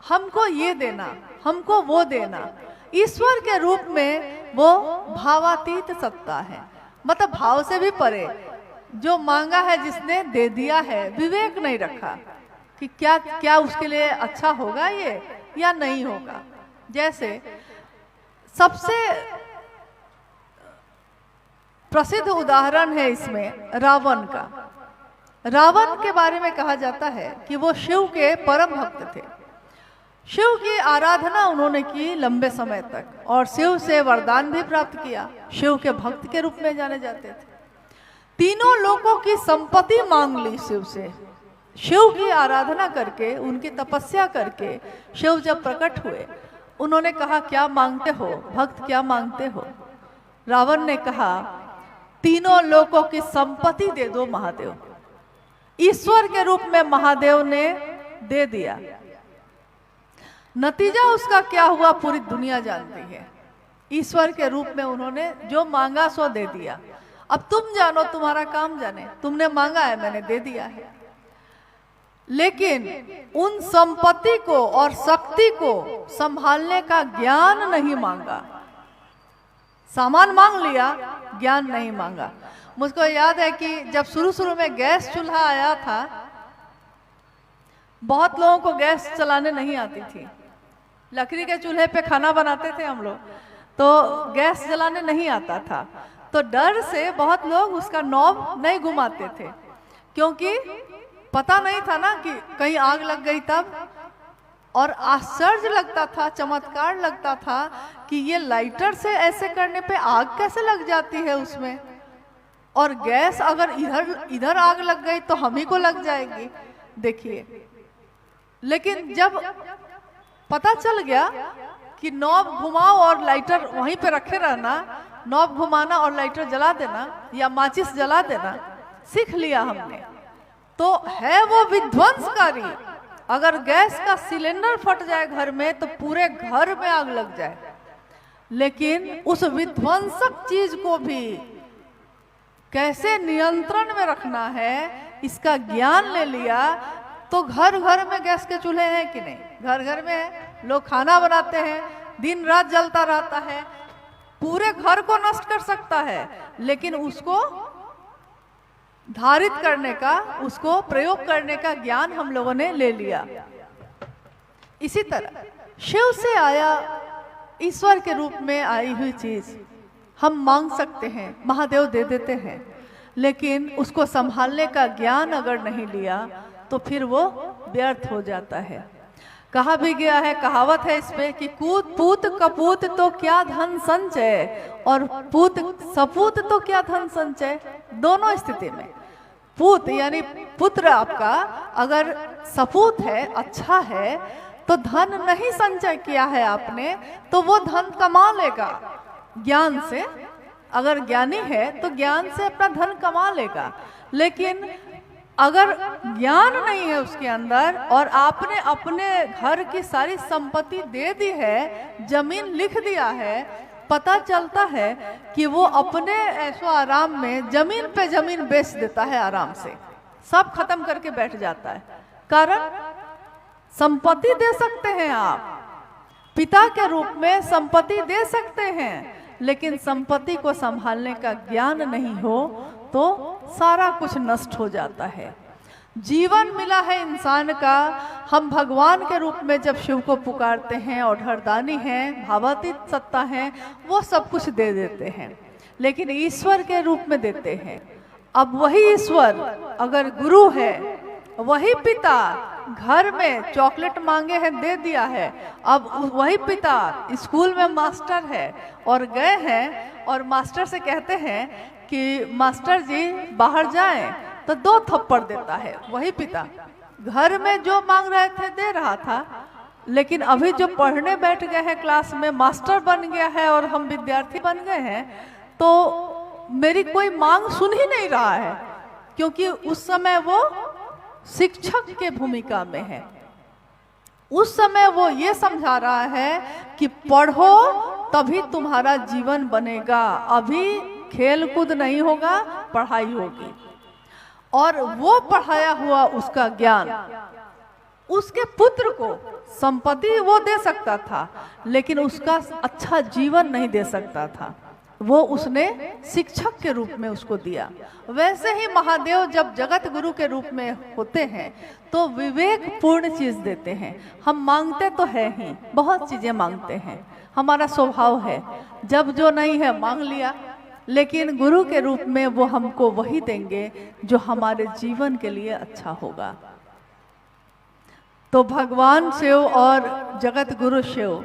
हमको ये देना, हमको वो देना। ईश्वर के रूप में वो भावातीत सत्ता है, मतलब भाव से भी परे। जो मांगा है जिसने दे दिया है, विवेक नहीं रखा कि क्या क्या उसके लिए अच्छा होगा ये या नहीं होगा। जैसे सबसे प्रसिद्ध उदाहरण है इसमें रावण का। रावण के बारे में कहा जाता है कि वो शिव के परम भक्त थे। शिव की आराधना उन्होंने की लंबे समय तक, और शिव से वरदान भी प्राप्त किया। शिव के भक्त के रूप में जाने जाते थे। तीनों लोगों की संपत्ति मांग ली शिव से। शिव की आराधना करके, उनकी तपस्या करके शिव जब प्रकट हुए, उन्होंने कहा क्या मांगते हो भक्त, क्या मांगते हो? रावण ने कहा तीनों लोगों की संपत्ति दे दो महादेव। ईश्वर के रूप में महादेव ने दे दिया। नतीजा उसका क्या हुआ पूरी दुनिया जानती है। ईश्वर के रूप में उन्होंने जो मांगा सो दे दिया। अब तुम जानो, तुम्हारा काम जाने, तुमने मांगा है मैंने दे दिया है। लेकिन उन संपत्ति को और शक्ति को संभालने का ज्ञान नहीं मांगा। सामान मांग लिया, ज्ञान नहीं मांगा। मुझको याद है कि जब शुरू शुरू में गैस चूल्हा आया था, बहुत लोगों को गैस चलाने नहीं आती थी। लकड़ी के चूल्हे पे खाना बनाते थे हम लोग, तो गैस जलाने नहीं आता था, तो डर से बहुत लोग उसका नॉब नहीं घुमाते थे, क्योंकि पता नहीं था ना कि कहीं आग लग गई तब। और आश्चर्य लगता था, चमत्कार लगता था कि ये लाइटर से ऐसे करने पे आग कैसे लग जाती है उसमें, और गैस अगर इधर आग लग गई तो हम ही को लग जाएगी। देखिए, लेकिन जब पता चल गया कि नॉब घुमाओ और लाइटर वहीं पे रखे रहना, नॉब घुमाना और लाइटर जला देना या माचिस जला देना सीख लिया हमने, तो है वो विध्वंसकारी। अगर गैस का सिलेंडर फट जाए घर में तो पूरे घर में आग लग जाए, लेकिन उस विध्वंसक चीज को भी कैसे नियंत्रण में रखना है इसका ज्ञान ले लिया, तो घर घर में गैस के चूल्हे हैं कि नहीं? घर घर में है। लोग खाना बनाते हैं, दिन रात जलता रहता है, पूरे घर को नष्ट कर सकता है, लेकिन उसको धारित करने का, उसको प्रयोग करने का ज्ञान हम लोगों ने ले लिया। इसी तरह शिव से आया ईश्वर के रूप में आई हुई चीज हम मांग सकते हैं, महादेव दे देते हैं, लेकिन उसको संभालने का ज्ञान अगर नहीं लिया तो फिर वो व्यर्थ हो जाता है। कहा भी गया है, कहावत है इसमें कि कूत पूत कपूत तो क्या धन संचय, और पूत सपूत तो क्या धन संचय। दोनों स्थिति में पूत यानी पुत्र आपका अगर सपूत है, अच्छा है, तो धन नहीं संचय किया है आपने तो वो धन कमा लेगा ज्ञान से। अगर ज्ञानी है तो ज्ञान से अपना धन कमा लेगा, लेकिन अगर ज्ञान नहीं है उसके अंदर और आपने अपने घर की सारी संपत्ति दे दी है, जमीन लिख दिया है, पता चलता है कि वो अपने ऐशो आराम में जमीन पे जमीन बेच देता है, आराम से सब खत्म करके बैठ जाता है। कारण संपत्ति दे सकते हैं आप, पिता के रूप में संपत्ति दे सकते हैं, लेकिन संपत्ति को संभालने का ज्ञान नहीं हो तो सारा कुछ नष्ट हो जाता है। जीवन मिला है इंसान का, हम भगवान के रूप में जब शिव को पुकारते हैं और हरदानी हैं, भावातीत सत्ता है, वो सब कुछ दे देते हैं, लेकिन ईश्वर के रूप में देते हैं। अब वही ईश्वर अगर गुरु है, वही पिता घर में चॉकलेट मांगे हैं दे दिया है, अब वही पिता स्कूल में मास्टर है और गए हैं और मास्टर से कहते हैं कि मास्टर जी बाहर जाएं, तो 2 थप्पड़ देता है वही पिता। घर में जो मांग रहे थे दे रहा था, लेकिन अभी जो पढ़ने बैठ गए हैं क्लास में, मास्टर बन गया है और हम विद्यार्थी बन गए हैं, तो मेरी कोई मांग सुन ही नहीं रहा है, क्योंकि उस समय वो शिक्षक के भूमिका में है। उस समय वो ये समझा रहा है कि पढ़ो तभी तुम्हारा जीवन बनेगा, अभी खेल कूद नहीं होगा, पढ़ाई होगी। और वो पढ़ाया हुआ उसका ज्ञान उसके पुत्र को संपत्ति वो दे सकता था, लेकिन उसका अच्छा जीवन नहीं दे सकता था, वो उसने शिक्षक के रूप में उसको दिया। वैसे ही महादेव जब जगत गुरु के रूप में होते हैं तो विवेक पूर्ण चीज देते हैं। हम मांगते तो है ही, बहुत चीजें मांगते हैं, हमारा स्वभाव है, जब जो नहीं है मांग लिया, लेकिन गुरु के रूप में वो हमको वही देंगे जो हमारे जीवन के लिए अच्छा होगा। तो भगवान शिव और जगत गुरु शिव,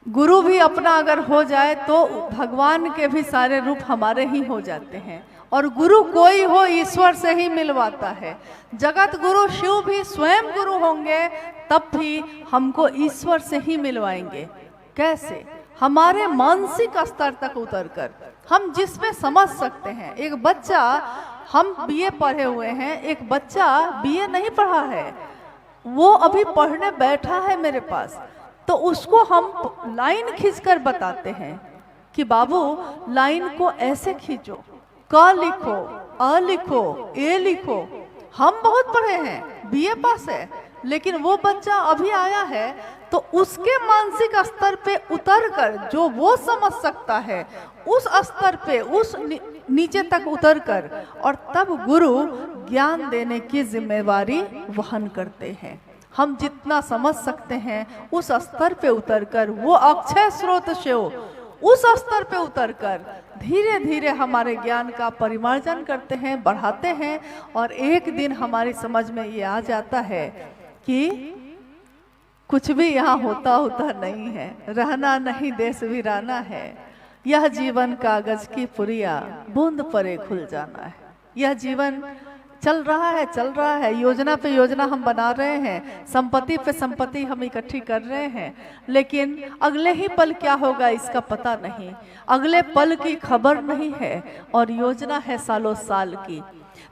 गुरु भी अपना अगर हो जाए तो भगवान के भी सारे रूप हमारे ही हो जाते हैं, और गुरु कोई हो ईश्वर से ही मिलवाता है। जगत गुरु शिव भी स्वयं गुरु होंगे तब भी हमको ईश्वर से ही मिलवाएंगे। कैसे? हमारे मानसिक स्तर तक उतरकर, हम जिसमें समझ सकते हैं। एक बच्चा, हम बीए पढ़े हुए हैं, एक बच्चा बीए नहीं पढ़ा है, वो अभी पढ़ने बैठा है मेरे पास, तो उसको हम लाइन खींचकर बताते हैं कि बाबू लाइन को ऐसे खींचो, क लिखो, अ लिखो, ए लिखो। हम बहुत पढ़े हैं, बीए पास है, लेकिन वो बच्चा अभी आया है, तो उसके मानसिक स्तर पे उतरकर जो वो समझ सकता है, उस स्तर पे, उस नीचे तक उतरकर, और तब गुरु ज्ञान देने की जिम्मेवारी वहन करते हैं। हम जितना समझ सकते हैं उस स्तर पे उतरकर, वो अक्षय स्रोत शिव उस स्तर पे उतरकर धीरे धीरे हमारे ज्ञान का परिमार्जन करते हैं, बढ़ाते हैं, और एक दिन हमारी समझ में ये आ जाता है कि कुछ भी यहाँ होता होता नहीं है, रहना नहीं देश वीराना है, यह जीवन कागज की पुरिया, बूंद परे खुल जाना है। यह जीवन चल रहा है, योजना पे योजना हम बना रहे हैं, संपत्ति पे संपत्ति हम इकट्ठी कर रहे हैं, लेकिन अगले ही पल क्या होगा इसका पता नहीं, अगले पल की खबर नहीं है, और योजना है सालों साल की।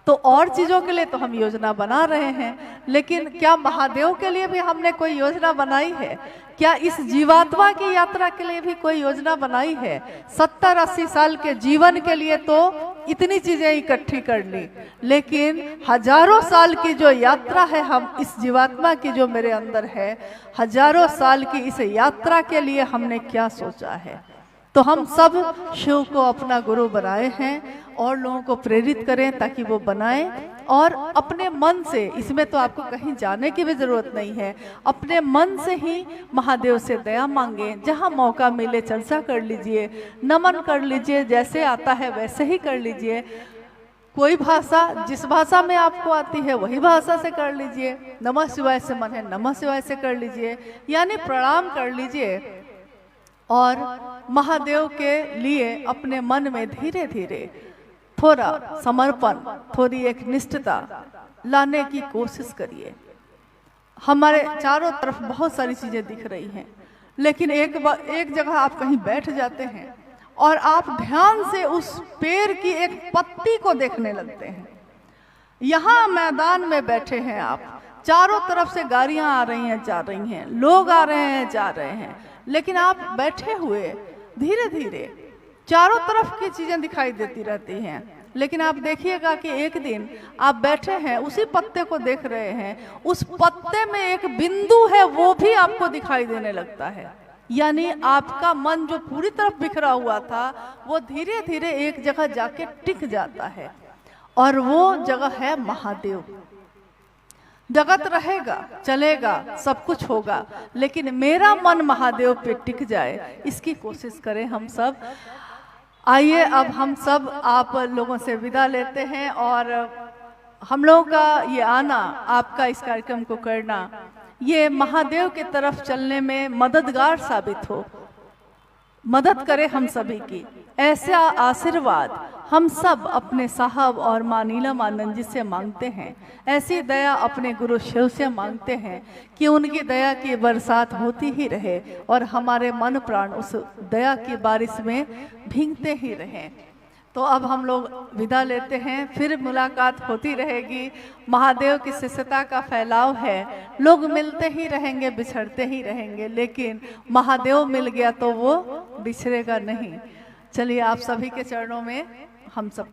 तो और चीजों के लिए तो हम योजना बना रहे हैं, लेकिन क्या महादेव के लिए भी हमने कोई योजना बनाई है? क्या इस जीवात्मा की यात्रा के लिए भी कोई योजना बनाई है? 70-80 साल के जीवन के लिए तो इतनी चीजें इकट्ठी कर ली, लेकिन हजारों साल की जो यात्रा है, हम इस जीवात्मा की जो मेरे अंदर है, हजारों साल की इस यात्रा के लिए हमने क्या सोचा है? तो हम सब शिव को अपना गुरु बनाए हैं, और लोगों को प्रेरित करें ताकि वो बनाएं और अपने मन से, इसमें तो आपको कहीं जाने की भी जरूरत नहीं है, अपने मन से ही महादेव से दया मांगे। जहाँ मौका मिले चर्चा कर लीजिए, नमन कर लीजिए, जैसे आता है वैसे ही कर लीजिए। कोई भाषा, जिस भाषा में आपको आती है वही भाषा से कर लीजिए। नमः शिवाय से मन है नमः शिवाय से कर लीजिए, यानी प्रणाम कर लीजिए और महादेव के लिए अपने मन में धीरे धीरे थोड़ा समर्पण, थोड़ी एक निष्ठता लाने की कोशिश करिए। हमारे चारों तरफ बहुत सारी चीजें दिख रही हैं, लेकिन एक जगह आप कहीं बैठ जाते हैं और आप ध्यान से उस पेड़ की एक पत्ती को देखने लगते हैं। यहाँ मैदान में बैठे हैं आप, चारों तरफ से गाड़ियां आ रही हैं जा रही हैं, लोग आ रहे हैं जा रहे हैं, लेकिन आप बैठे हुए धीरे धीरे चारों तरफ की चीजें दिखाई देती रहती हैं। लेकिन आप देखिएगा कि एक दिन आप बैठे हैं, उसी पत्ते को देख रहे हैं, उस पत्ते में एक बिंदु है वो भी आपको दिखाई देने लगता है। यानी आपका मन जो पूरी तरफ बिखरा हुआ था वो धीरे धीरे एक जगह जाके टिक जाता है, और वो जगह है महादेव। जगत रहेगा, चलेगा, सब कुछ होगा, लेकिन मेरा मन महादेव पे टिक जाए, इसकी कोशिश करें हम सब। आइए अब हम सब आप लोगों से विदा लेते हैं, और हम लोगों का ये आना, आपका इस कार्यक्रम को करना, ये महादेव की तरफ चलने में मददगार साबित हो, मदद करे हम सभी की। ऐसा आशीर्वाद हम सब अपने साहब और माँ नीलमानंद जी से मांगते हैं, ऐसी दया अपने गुरु शिव से मांगते हैं कि उनकी दया की बरसात होती ही रहे और हमारे मन प्राण उस दया की बारिश में भीगते ही रहें। तो अब हम लोग विदा लेते हैं, फिर मुलाकात होती रहेगी। महादेव की शिष्यता का फैलाव है, लोग मिलते ही रहेंगे, बिछड़ते ही रहेंगे, लेकिन महादेव मिल गया तो वो बिछड़ेगा नहीं। चलिए आप सभी के चरणों में हम सब